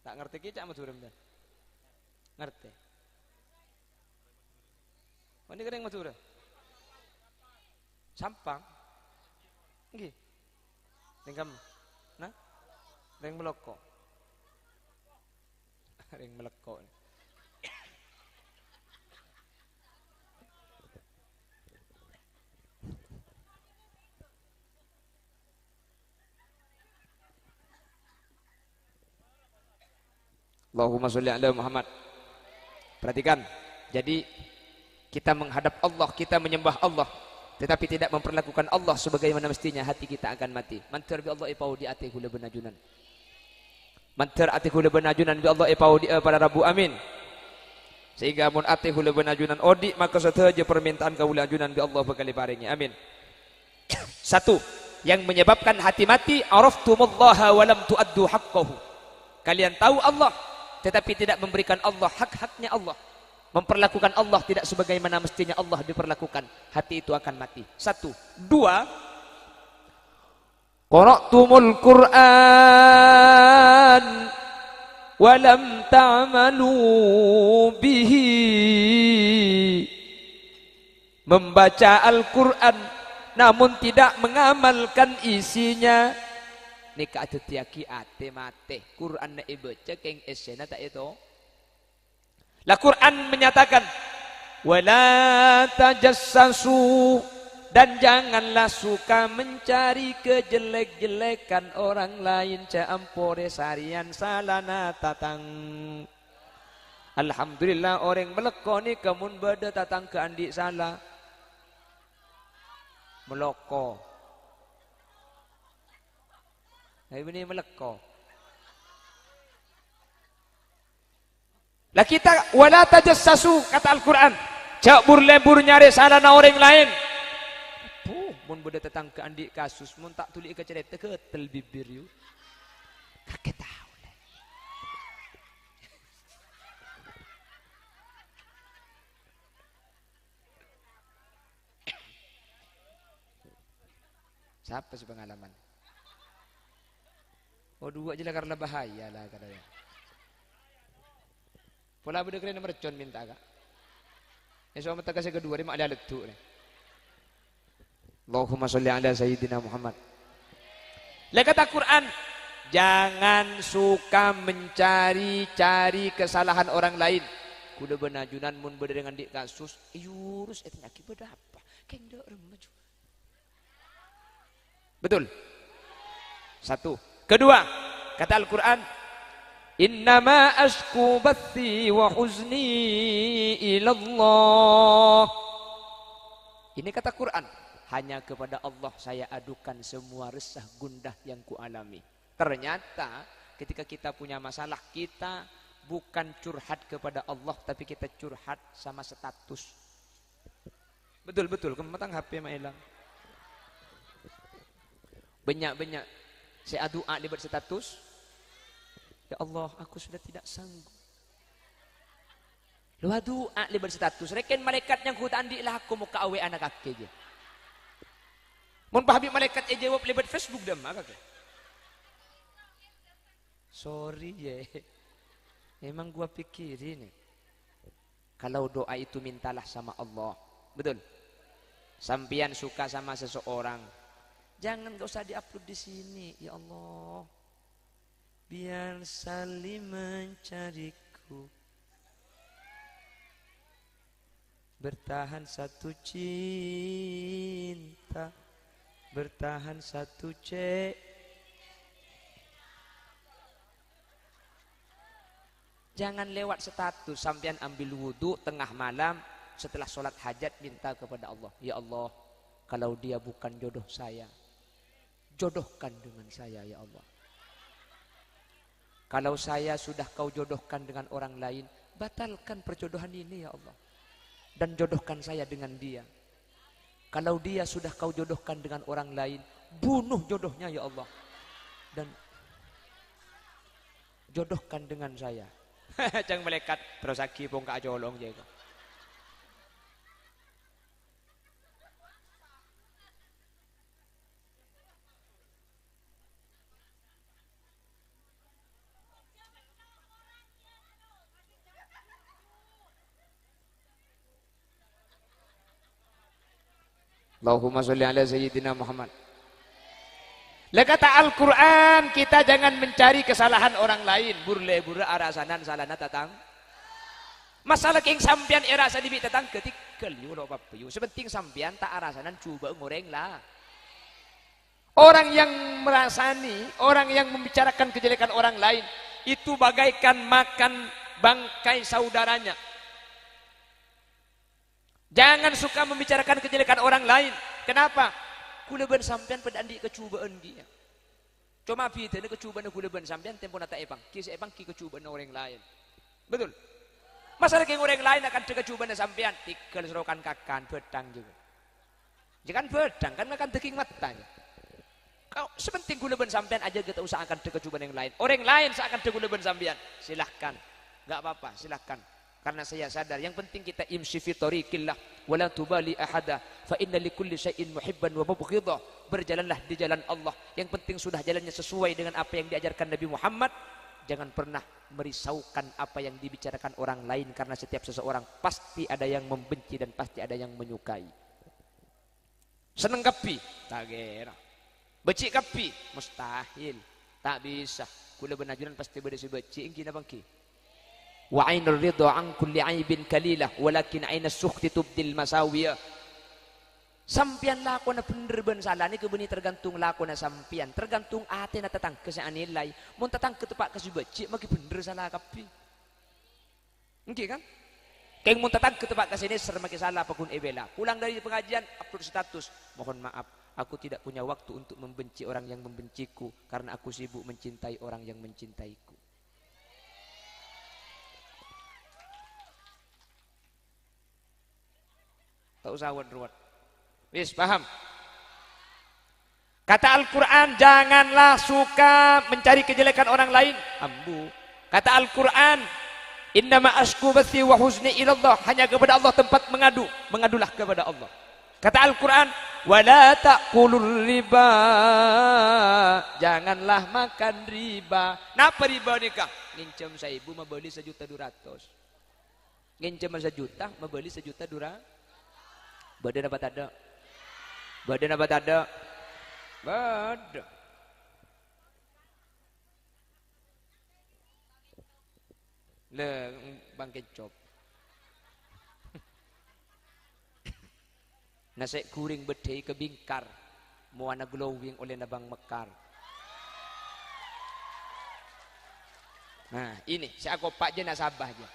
Tak ngerti kicak maturem dah. Ngerti. Mana kering matur? Sampang. Nggih. Tingkam. Nah. Ring meloko. Ring meloko. Allahumma sholli ala Muhammad. Perhatikan. Jadi kita menghadap Allah, kita menyembah Allah, tetapi tidak memperlakukan Allah sebagaimana mestinya, hati kita akan mati. Mantar bi Allah ipau di atihu lebenajunan. Mantar atihu lebenajunan bi Allah ipau di pada Rabu amin. Sehingga mun atihu lebenajunan odi maka sateja permintaan kaula ajunan bi Allah bakal paringi. Amin. Satu, yang menyebabkan hati mati, araftumullaha wa lam tuaddu haqqahu. Kalian tahu Allah tetapi tidak memberikan Allah hak-haknya Allah, memperlakukan Allah tidak sebagaimana mestinya Allah diperlakukan, hati itu akan mati. Satu. Dua, qara'tumul Qur'an wa lam ta'malu bihi. Membaca Al-Qur'an namun tidak mengamalkan isinya. Nika atetiaki ate mate Quran na ibaca keng esena tak itu. La Quran menyatakan wala tajassasu, dan janganlah suka mencari kejelek-jelekan orang lain, ca ampore sarian salana tatang. Alhamdulillah orang melekoni kamun bada tatang ke andi salah meloko. Nah ini meleko. Lah kita wala tajassasu kata Al-Qur'an. Jak burlebur nyari salah na orang lain. Mun beda tetang ke andi kasus mun tak tuli ke cerita ke tel bibir yu. Kakek tahu. Siapa sih pengalaman? Oh dua je lah karena bahaya lah katanya. Pola beda keren mercon minta kak. Ya soal mata kasih kedua dia mak ada letuk nih. Allahumma sholli ala sayyidina Muhammad. Lihat kata Quran, jangan suka mencari-cari kesalahan orang lain. Kuda benajunan mun beda dengan dik kasus, yurus itu nyaki beda apa? Keng dak remaju. Betul. Satu. Kedua, kata Al-Quran, innama ashku bathi wa huzni ilallah. Ini kata Quran, hanya kepada Allah saya adukan semua resah gundah yang kualami. Ternyata ketika kita punya masalah, kita bukan curhat kepada Allah, tapi kita curhat sama status. Betul-betul, kematang HP mah hilang. Banyak-banyak saya doa libat status. Ya Allah, aku sudah tidak sanggup. Lu doa libat status. Reken malaikat yang ku tandi lah aku mau awe anak kaki je. Mun pahabib malaikat jawab libat Facebook dah maka ke. Sorry je. Emang gua pikirin nih. Kalau doa itu mintalah sama Allah. Betul. Sampian suka sama seseorang, jangan gak usah diupload di sini. Ya Allah, biar saling mencariku, bertahan satu cinta, bertahan satu Jangan lewat status. Sampian ambil wudhu tengah malam setelah sholat hajat minta kepada Allah, ya Allah, kalau dia bukan jodoh saya, jodohkan dengan saya ya Allah. Kalau saya sudah kau jodohkan dengan orang lain, batalkan perjodohan ini ya Allah, dan jodohkan saya dengan dia. Kalau dia sudah kau jodohkan dengan orang lain, bunuh jodohnya ya Allah, dan jodohkan dengan saya. Jangan melekat prosaki pun kak jolong jaga. Allahumma sholli ala sayyidina Muhammad. Kata Al-Quran, kita jangan mencari kesalahan orang lain. Burle-burle arasanan salana tatang. Masalah king sampian erasa dibi tatang ketikkel yu lo papayu. Sepenting sampian tak arasanan coba ngoreng lah. Orang yang merasani, orang yang membicarakan kejelekan orang lain, itu bagaikan makan bangkai saudaranya. Jangan suka membicarakan kejelekan orang lain. Kenapa? Kuleban sampean pada andi kecubaan dia. Cuma pita ne kecubaan kuleban sampean tempo nata epang. Kisah epang ki kecubaan orang lain. Betul. Masalah ke orang lain akan kecubaan sampean. Tikal serokan kakan pedang juga. Jangan pedang kan akan teking matanya. Kau sepenting kuleban sampean aja kita usahakan kecubaan yang lain. Orang lain seakan kuleban sampean. Silahkan. Enggak apa-apa, silahkan. Karena saya sadar yang penting kita imshi fi tariqillah wala tubali ahada fa inna likulli syai'in muhibban wa mubghidha. Berjalanlah di jalan Allah. Yang penting sudah jalannya sesuai dengan apa yang diajarkan Nabi Muhammad. Jangan pernah merisaukan apa yang dibicarakan orang lain, karena setiap seseorang pasti ada yang membenci dan pasti ada yang menyukai. Seneng kapi? Tak kira. Becik kapi? Mustahil. Tak bisa. Kula benajunan pasti berisi becik ingki bangki. Wa ainur ridha an kulli aibin kalilah walakin ainas sukhti tubdil masawiyah. Sampian lakona bener ben salah ni kebeni tergantung lakona sampian, tergantung ate na tatang ke nilai. Mun tatang ke tepak ke becik maki bener salah kapi. Engke kan? Keng mun tatang ke tepak ke sini ser maki salah pakun ebela. Pulang dari pengajian upload status, mohon maaf, aku tidak punya waktu untuk membenci orang yang membenciku karena aku sibuk mencintai orang yang mencintaiku. Tak usah ruwet. Wis paham? Kata Al-Quran, janganlah suka mencari kejelekan orang lain. Ambu. Kata Al-Quran, innama ashku bathi wa huzni ilallah. Hanya kepada Allah tempat mengadu. Mengadulah kepada Allah. Kata Al-Quran, wala ta'kulur riba. Janganlah makan riba. Napa riba nikah? Ngincam 1.000 membeli 1.200.000. Nginceman 1 juta, membeli 1 juta dura. Badan apa ada? Badan apa ada? Bada. Le Bang Kecop. Nasi kuring bedai kebingkar. Muana glowing oleh nabang mekar. Nah ini si aku pak je nasabah je.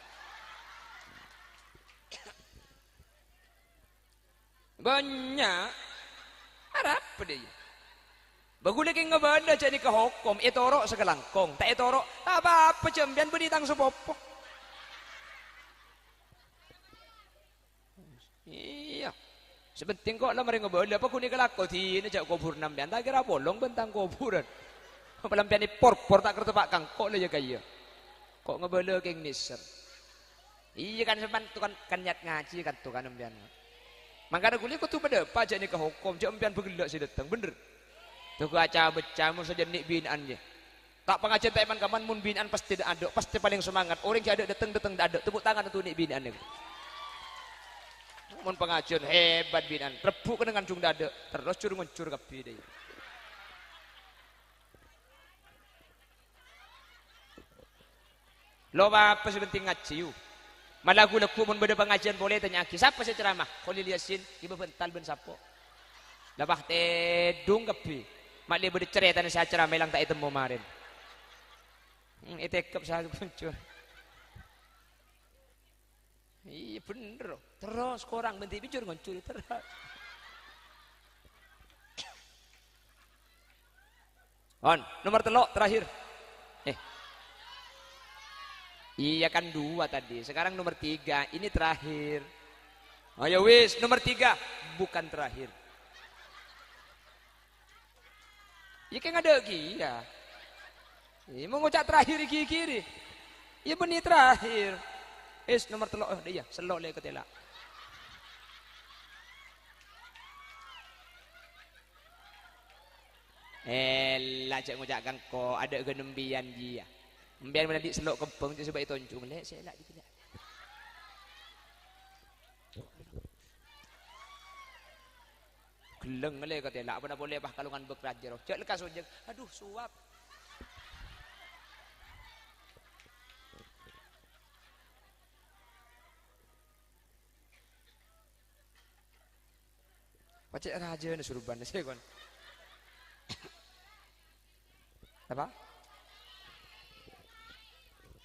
Banyak harap dia. Bagulai keng ngabada jadi ke hukum. Etoro sekelangkong. Tak etoro apa-apa cembian beri tang sepopo. Iya. Sebenting kok lah mereka ngabada apa kuni kelako di ini jak kubur nambian. Tak kira bolong bentang kuburan. Pelampian ini por tak kerta pak kangkok lah ya kaya. Kok ngabada keng niser. Iya kan sepan tu kan niat ngaji kan tu kan nambian. Makanya kuliah kau tu pada pajak ni ke hukum, jangan pian bergelak si datang, bener. Tu ku aca becah mun saja nik binaan je. Tak pengajian tak iman kaman mun binaan pasti ada, pasti paling semangat. Orang yang ada datang ada, tepuk tangan tu nik binaan ni. Mun pengajian hebat binaan, rebuk dengan cung dada, terus cur nguncur kapi deh. Lo apa sebenting ngaji yuk. Malagu-lagu mun beda pengajian boleh tanya aki. Siapa saya ceramah? Khalil Yasin, ibu bental ben sapo. Labah tedung kepi. Mak dia beda cerita saya ceramah lang tak itemu kemarin. Itekep saya muncul. Iya bener. Terus korang benti bicur ngoncul terus. On, nomor telok terakhir. Iya kan 2 tadi, sekarang nomor 3, ini terakhir. Oh ya wis, nomor 3 bukan terakhir. Iya kan ada lagi ya. Ini mau ngucap terakhir kiri. Iya benih terakhir. Nomor telok dia, selok le ketela. Cak ngucap kangko ada genembian dia. Biar mana di selok kempeng tu sebab itu oncung lek saya lak gitu. Geleng le kata lak apa boleh bah kalungan bekrajar. Cek lekas ojek. Aduh suap. Pacek raja ni suruban saya kon. Apa?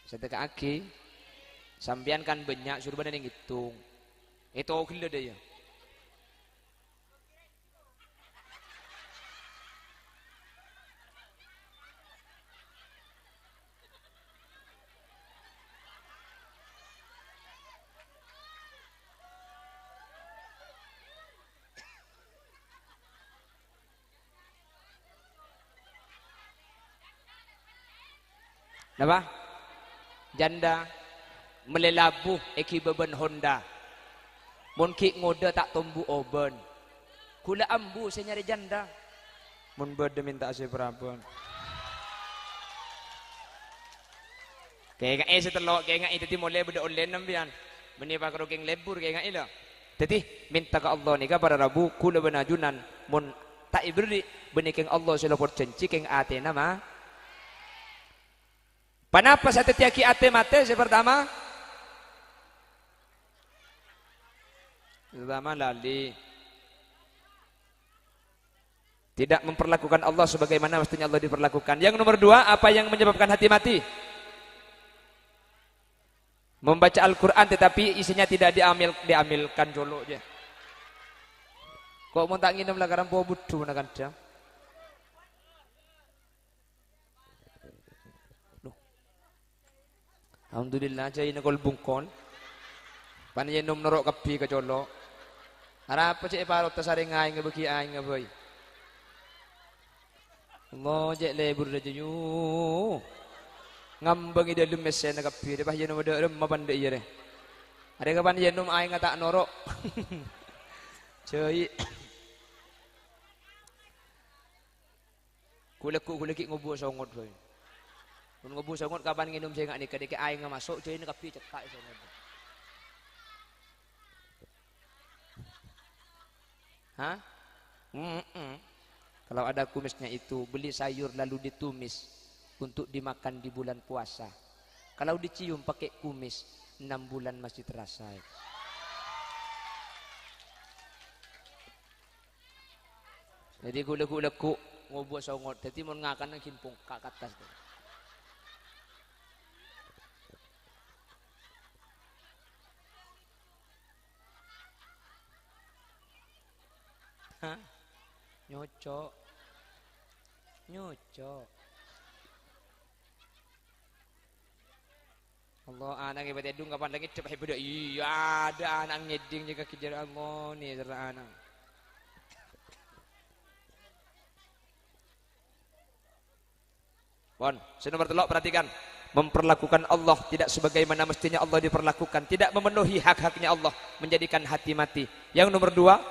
Saya teka aki, sambian kan banyak suruh badan yang hitung. Itu gila dia. Apa? Janda melelabuh eki beban Honda. Mun ki ngode tak tumbuh oben. Kula ambu saya nyari janda. Mun bede minta saya berapun. Kayak ngai setelok kayak ngai tadi mulai beda online nambian. Meni pak rokeng lebur kayak ngai lah. Jadi minta ke Allah nika pada Rabu kula benajunan mun tak iberi benikeng Allah sila porcenci keng ate nama. Kenapa saya tiaki ate mate pertama? Pertama lali. Tidak memperlakukan Allah sebagaimana mestinya Allah diperlakukan. Yang nomor 2, apa yang menyebabkan hati mati? Membaca Al-Quran tetapi isinya tidak diambilkan jolo aja. Kok mau tak nginum lah karena bawa budu nak kadang. Alhamdulillah aja ini kol bungkon. Panjang nom norok kapi ke jolo. Harap cek parot tasaring ngai ngebeki ai ngeboy. Allah jek lebur aja yu. Ngambang ide lum mesen na kapi. Depa yen nom de rem mapande iya deh. Ada kapan yen nom ai ngata norok. Cuy. Kulek ngobu songot boy. Mun ngobu songot kapan nginum saya ngak nikah dikit ai nga masuk cuy ni kapi cetak songot. Hah? Kalau ada kumisnya itu, beli sayur lalu ditumis untuk dimakan di bulan puasa. Kalau dicium pakai kumis, 6 bulan masih terasa. Jadi gula-gula-ku ngobo songot, jadi mau ngakan ang himpong kak atas. Hah? Nyocok. Allah anak ibadah dung kapan lagi cepat ibadah. Iya ada anak ngeding juga kejar Allah nih serta anak. Bon, nomor telok perhatikan. Memperlakukan Allah tidak sebagaimana mestinya Allah diperlakukan, tidak memenuhi hak-haknya Allah, menjadikan hati mati. Yang nomor 2,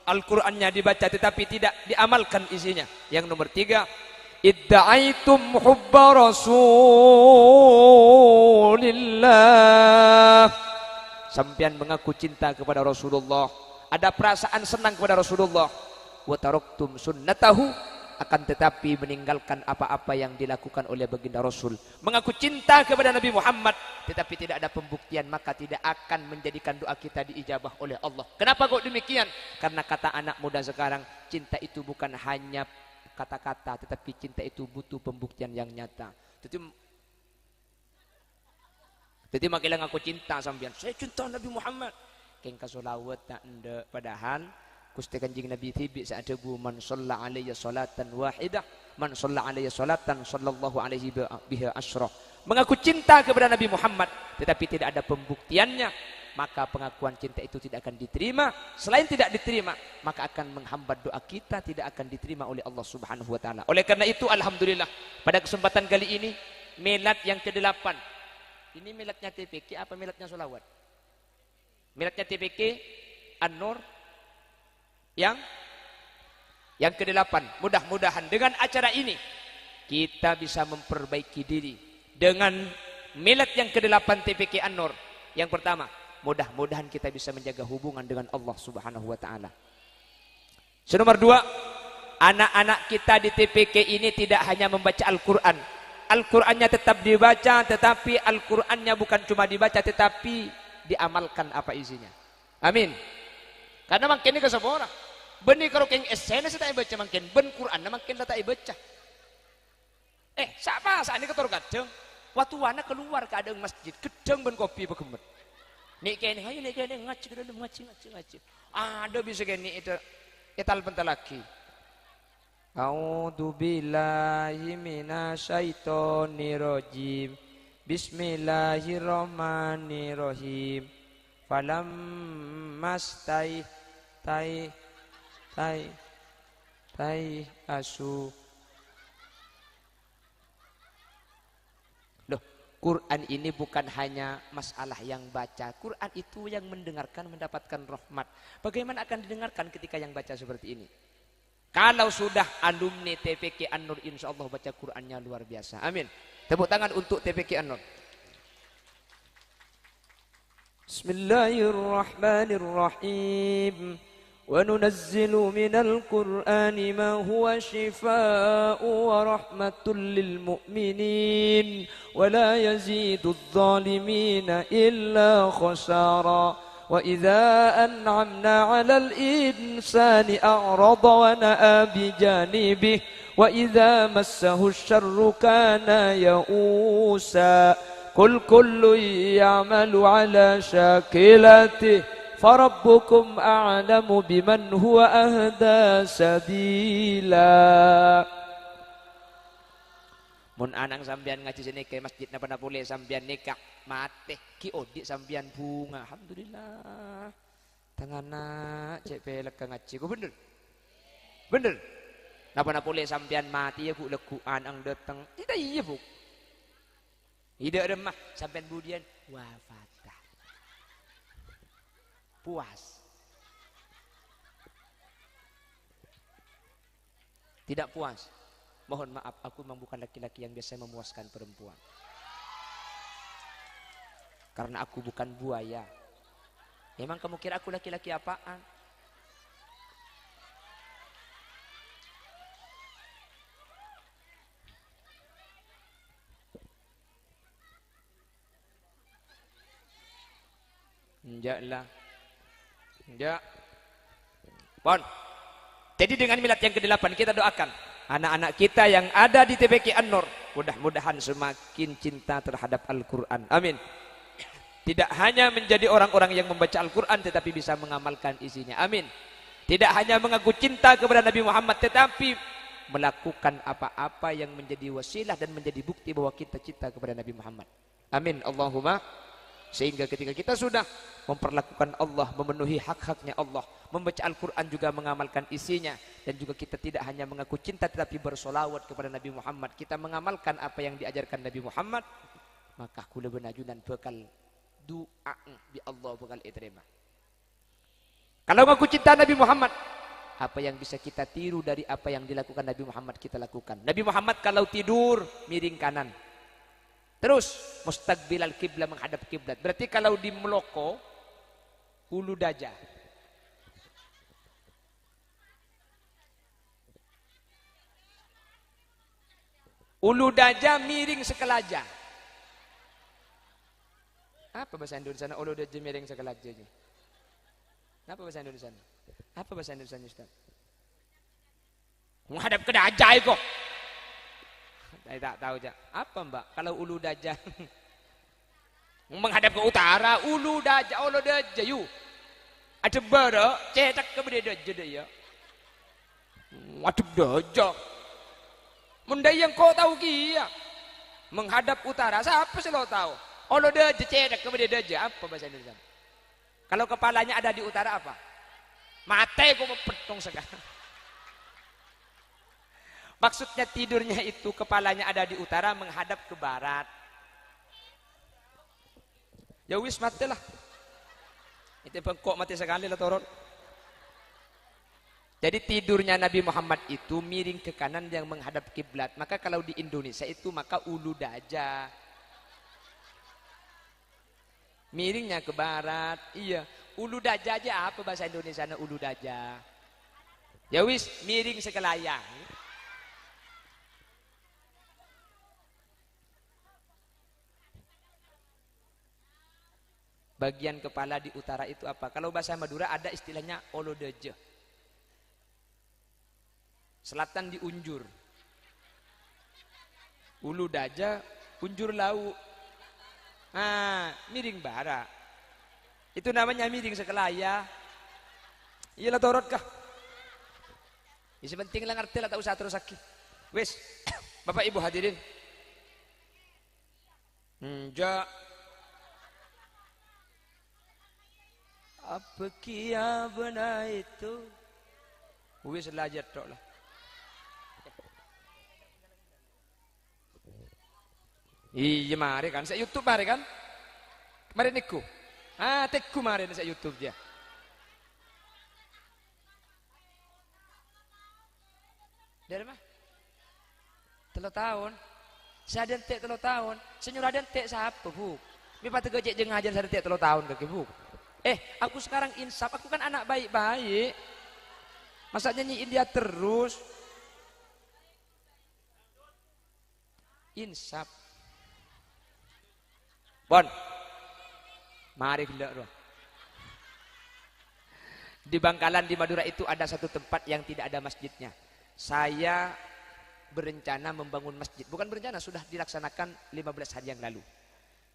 Al-Qur'annya dibaca tetapi tidak diamalkan isinya. Yang nomor 3, idda'aitum hubba Rasulillah. Sampian mengaku cinta kepada Rasulullah, ada perasaan senang kepada Rasulullah. Wa taraktum sunnatahu, akan tetapi meninggalkan apa-apa yang dilakukan oleh baginda Rasul. Mengaku cinta kepada Nabi Muhammad tetapi tidak ada pembuktian, maka tidak akan menjadikan doa kita diijabah oleh Allah. Kenapa kok demikian? Karena kata anak muda sekarang, cinta itu bukan hanya kata-kata, tetapi cinta itu butuh pembuktian yang nyata. Jadi makilang aku cinta sampean, saya cinta Nabi Muhammad. Keng kasolawat tak ende, padahal Gusti Kanjeng Nabi tibi sa'adabu man shalla alayya salatan wahidah man shalla alayya salatan sallallahu alaihi biha asyrah. Mengaku cinta kepada Nabi Muhammad tetapi tidak ada pembuktiannya, maka pengakuan cinta itu tidak akan diterima. Selain tidak diterima, maka akan menghambat doa kita, tidak akan diterima oleh Allah Subhanahu wa taala. Oleh karena itu alhamdulillah pada kesempatan kali ini milad yang ke-8. Ini miladnya TPK apa miladnya solawat? Miladnya TPK An-Nur yang ke-8. Mudah-mudahan dengan acara ini kita bisa memperbaiki diri dengan milad yang ke-8 TPK An-Nur. Yang pertama, mudah-mudahan kita bisa menjaga hubungan dengan Allah Subhanahu wa taala. Nomor 2, anak-anak kita di TPK ini tidak hanya membaca Al-Qur'an. Al-Qur'annya tetap dibaca, tetapi Al-Qur'annya bukan cuma dibaca tetapi diamalkan apa isinya. Amin. Karena makin ini ke semua orang. Benih kalau keng esena saya tak baca makin ben Quran makin tak baca. Siapa saat ini ketor kadang waktu wana keluar ke adang masjid gedang ben kopi begemet. Nik kene ayo nik kene ngaji ke dalam ngaji. Ada bisa kene itu etal bentar lagi. A'udzu billahi minasyaitonir rajim. Bismillahirrahmanirrahim. Falam mastai asu. Loh, Quran ini bukan hanya masalah yang baca. Quran itu yang mendengarkan mendapatkan rahmat. Bagaimana akan didengarkan ketika yang baca seperti ini? Kalau sudah alumni TPK An-Nur, insya Allah baca Qurannya luar biasa. Amin. Tepuk tangan untuk TPK An-Nur. Bismillahirrahmanirrahim. وننزل من القرآن ما هو شفاء ورحمة للمؤمنين ولا يزيد الظالمين إلا خسارا وإذا أنعمنا على الإنسان أعرض ونأى بجانبه وإذا مسه الشر كان يئوسا قل كل يعمل على شاكلته Farabbukum a'lamu biman huwa ahda sabila. Mun anang sambian ngaji sini ke masjid na panapule sambian nikah mate ki odik sambian bunga. Alhamdulillah. Tangana cek pelek ngaji ku bener. Bener. Na panapule sambian mati ya bu leku anang datang. Tidak iya bu. Tidak remah sambian budian wafat. Puas. Tidak puas. Mohon maaf, aku memang bukan laki-laki yang biasa memuaskan perempuan. Karena aku bukan buaya. Emang kamu kira aku laki-laki apaan? Enggak lah. Enggak. Pon. Jadi dengan milad yang ke-8 kita doakan anak-anak kita yang ada di TPQ An-Nur mudah-mudahan semakin cinta terhadap Al-Quran. Amin. Tidak hanya menjadi orang-orang yang membaca Al-Quran tetapi bisa mengamalkan isinya. Amin. Tidak hanya mengaku cinta kepada Nabi Muhammad tetapi melakukan apa-apa yang menjadi wasilah dan menjadi bukti bahwa kita cinta kepada Nabi Muhammad. Amin. Allahumma. Sehingga ketika kita sudah memperlakukan Allah, memenuhi hak-haknya Allah, membaca Al-Quran juga mengamalkan isinya, dan juga kita tidak hanya mengaku cinta tetapi bersolawat kepada Nabi Muhammad, kita mengamalkan apa yang diajarkan Nabi Muhammad, maka kula benajunan bekal doa bi Allah bekal diterima. Kalau mengaku cinta Nabi Muhammad, apa yang bisa kita tiru dari apa yang dilakukan Nabi Muhammad kita lakukan. Nabi Muhammad kalau tidur miring kanan, terus mustaqbilal kiblat, menghadap kiblat. Berarti kalau di Meloko ulu daja. Ulu daja miring sekelaja. Apa bahasa Indonesia? Ulu daja miring sekelaja. Apa bahasa Indonesia? Apa bahasa Indonesia, Ustaz? Menghadap ke dajah kok. Saya tak tahu aja. Apa mbak? Kalau ulu dajah menghadap ke utara, ulu dajah yuk. Ada bara, cetak ke beda dajah deh ya. Ada dajah. Mendai yang kau tahu kia. Menghadap utara, siapa sih lo tahu? Ulu dajah cetak ke beda dajah. Apa bahasa Indonesia? Kalau kepalanya ada di utara apa? Mate kok petong sekarang. Maksudnya tidurnya itu kepalanya ada di utara menghadap ke barat. Ya wis mati lah. Itu bengkok mati sekali lah torot. Jadi tidurnya Nabi Muhammad itu miring ke kanan yang menghadap kiblat. Maka kalau di Indonesia itu maka ulu daja. Miringnya ke barat. Iya. Ulu daja aja apa bahasa Indonesia ulu daja. Ya wis miring sekelayang. Bagian kepala di utara itu apa? Kalau bahasa Madura ada istilahnya olodeje. Selatan di unjur. Ulu daja, unjur lauk. Nah, miring bara. Itu namanya miring sekelaya. Iyalah torot kah? Ya sepenting lah ngerti lah, tak usah terus sakit. Wes, Bapak Ibu hadirin. Ja. Apa kia benar itu? Wes belajar tok lah. Iya mari kan, saya YouTube mari kan. Mari niku. Teku mari saya YouTube dia. Dari mana? 3 tahun. Saya ada entek 3 tahun. Senyur ada entek siapa, Bu? Mi patut gojek jeung ngajar saya entek 3 tahun kaki, Bu. Aku sekarang insaf, aku kan anak baik-baik. Masa nyanyiin dia terus? Insaf. Bon. Mari hendak roh. Di Bangkalan di Madura itu ada satu tempat yang tidak ada masjidnya. Saya berencana membangun masjid. Bukan berencana, sudah dilaksanakan 15 hari yang lalu.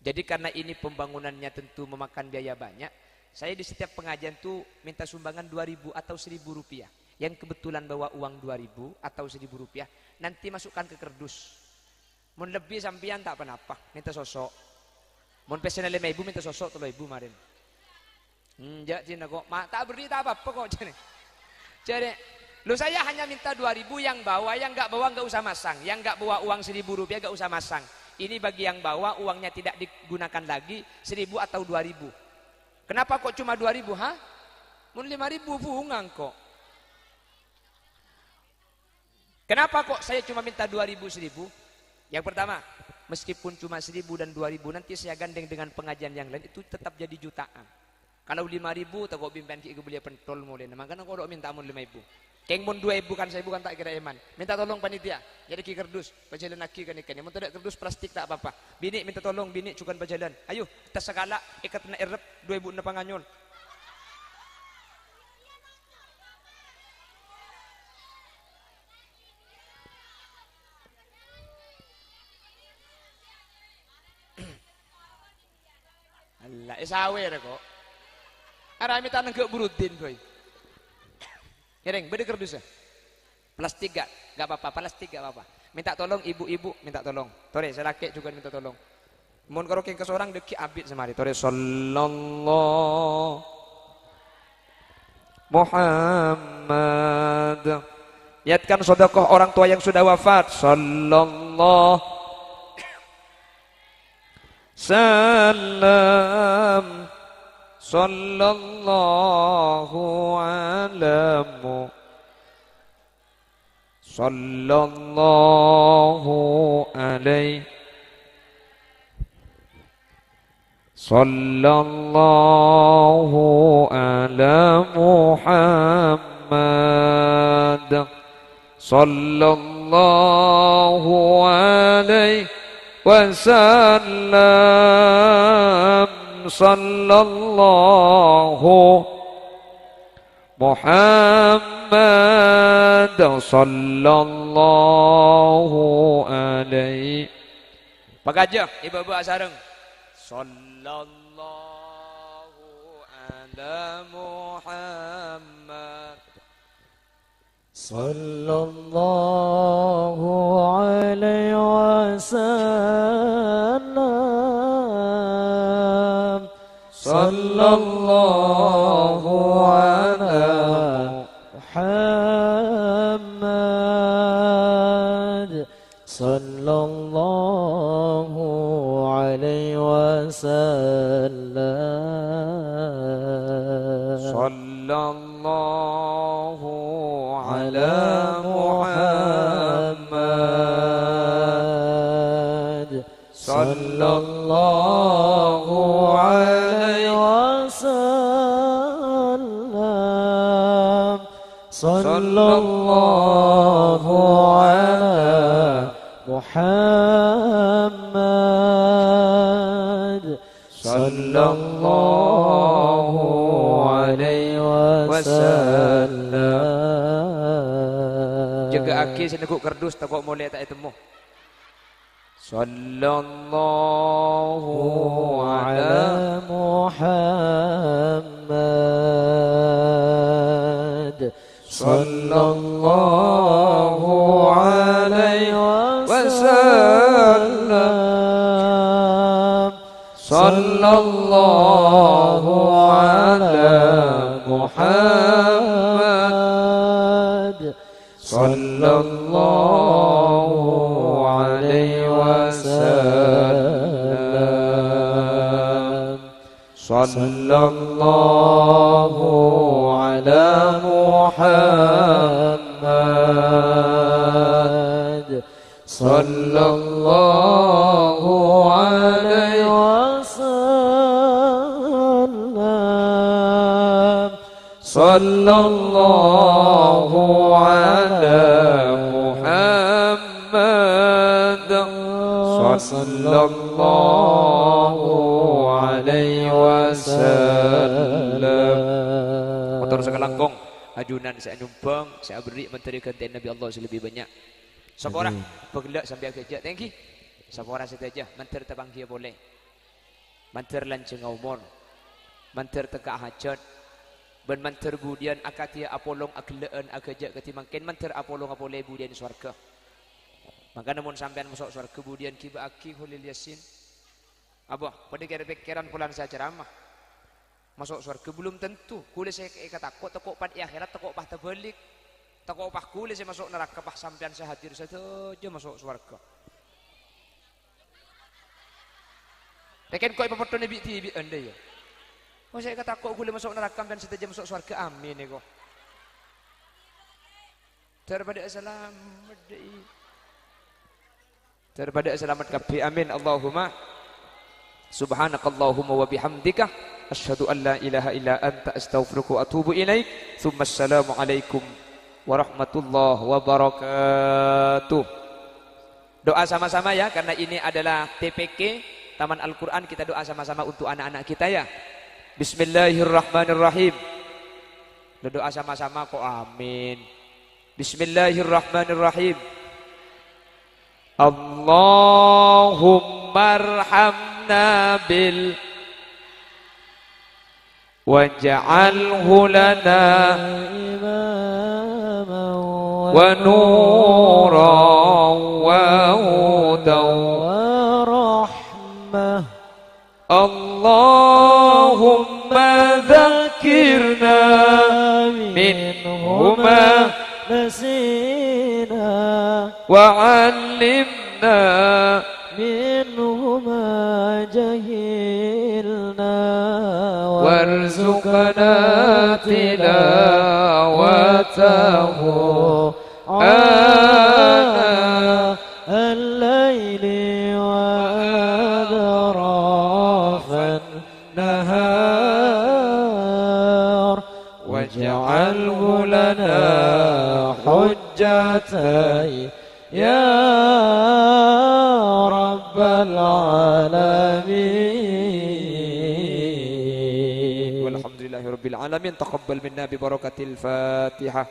Jadi karena ini pembangunannya tentu memakan biaya banyak, saya di setiap pengajian tuh minta sumbangan 2.000 atau 1.000 rupiah. Yang kebetulan bawa uang 2.000 atau 1.000 rupiah, nanti masukkan ke kerdus. Mau lebih sampian tak apa-apa, minta sosok. Mau pesen 5.000 minta sosok 3.000 marin. Enggak cina kok, tak beri tak apa-apa kok cina. Jadi, lu saya hanya minta 2.000 yang bawa, yang nggak bawa nggak usah masang. Yang nggak bawa uang 1.000 rupiah nggak usah masang. Ini bagi yang bawa uangnya tidak digunakan lagi 1.000 atau 2.000. Kenapa kok cuma 2.000? Mun 5.000 bungang kok. Kenapa kok saya cuma minta 2.000 1.000? Yang pertama, meskipun cuma 1.000 dan 2.000 nanti saya gandeng dengan pengajian yang lain itu tetap jadi jutaan. Kalau 5.000 tak kok bimpen ki beli pentol mulai. Makanya kok minta mun 5.000. Keng mun 2 ibu kan saya bukan tak kira iman. Minta tolong panitia. Jadi ki kerdus, bajalan laki kan ikan. Mun tidak kerdus plastik tak apa-apa. Bini minta tolong, bini cukan bajalan. Ayo, kita segala ikat na erep 2 ibu na panganyon. Allah, isawer kok. Arami tanang ke burutin boy. Ngereng, beda kerdus ya? Plastik gak apa-apa, plastik gak apa-apa. Minta tolong ibu-ibu, minta tolong. Tore, saya laki juga minta tolong. Mun karo ke seorang deki abid semari. Tore sallallahu Muhammad. Niatkan sedekah orang tua yang sudah wafat. Sallallahu salam sallallahu alamu sallallahu alaihi sallallahu ala Muhammad sallallahu alaihi wasallam sallallahu Muhammad sallallahu alaihi. Pagajah ibu-ibu asareng sallallahu ala Muhammad sallallahu alaihi wasallam sallallahu ala Muhammad sallallahu alaihi wasallam sallallahu ala Muhammad sallallahu alaihi wasallam sallallahu ala Muhammad sallallahu alaihi wasallam. Jaga aki seneguk kerdus takut mulai tak temu. Sallallahu ala Muhammad sallallahu alaihi wasallam sallallahu ala Muhammad sallallahu alaihi wasallam sallallahu ala Muhammad sallallahu alaihi wasallam sallallahu ala Muhammad sallallahu alaihi wasallam. Motor sekelangkong ajunan saya nyumbang, saya beri menteri gantian Nabi Allah lebih banyak. Seorang bergelak sampai kerja, thank you. Seorang saja, menteri tebang dia boleh. Menteri lanceng umur, menteri tegak hajat, ben menteri budian akatia apolong akleen akajak ketimangken menteri apolong apoleh budian swarga. Maka namun sampean masuk swarga budian kiba aki hulil yasin. Abah, pada kira-pikiran pulang saya ceramah. Masuk swarga belum tentu. Kulis saya takut tekok pad akhirat tekok pah terbalik. Takut pah kulis saya masuk neraka pah sampean saya hadir saja masuk swarga. Tekan kau ibu nabi tibi anda ya. Oh saya kata kok kulis masuk neraka dan saja masuk swarga amin ya kok. Daripada selamat kabeh amin Allahumma. Subhanakallahumma wa bihamdika asyhadu an la ilaha illa anta astaghfiruka wa atubu ilaik. Tsumma assalamu alaikum warahmatullahi wabarakatuh. Doa sama-sama ya, karena ini adalah TPK Taman Al-Quran. Kita doa sama-sama untuk anak-anak kita ya. Bismillahirrahmanirrahim. Doa sama-sama kok, amin. Bismillahirrahmanirrahim. Allahumma arhamna bil waj'alhu lana wa nuran wa hudan wa rahmah. Allahumma dzakirna minhuma nasina wa 'allimna minhuma jahilna warzuqna tilawatahu ana al-laili wa adrafan nahar waj'alhu lana hujjatan ya rabbal alamin. Walhamdulillahi rabbil alamin. Taqabbal minna bi barakatil Fatihah.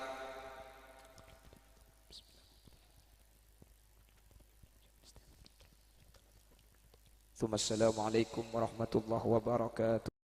Assalamualaikum warahmatullahi wabarakatuh.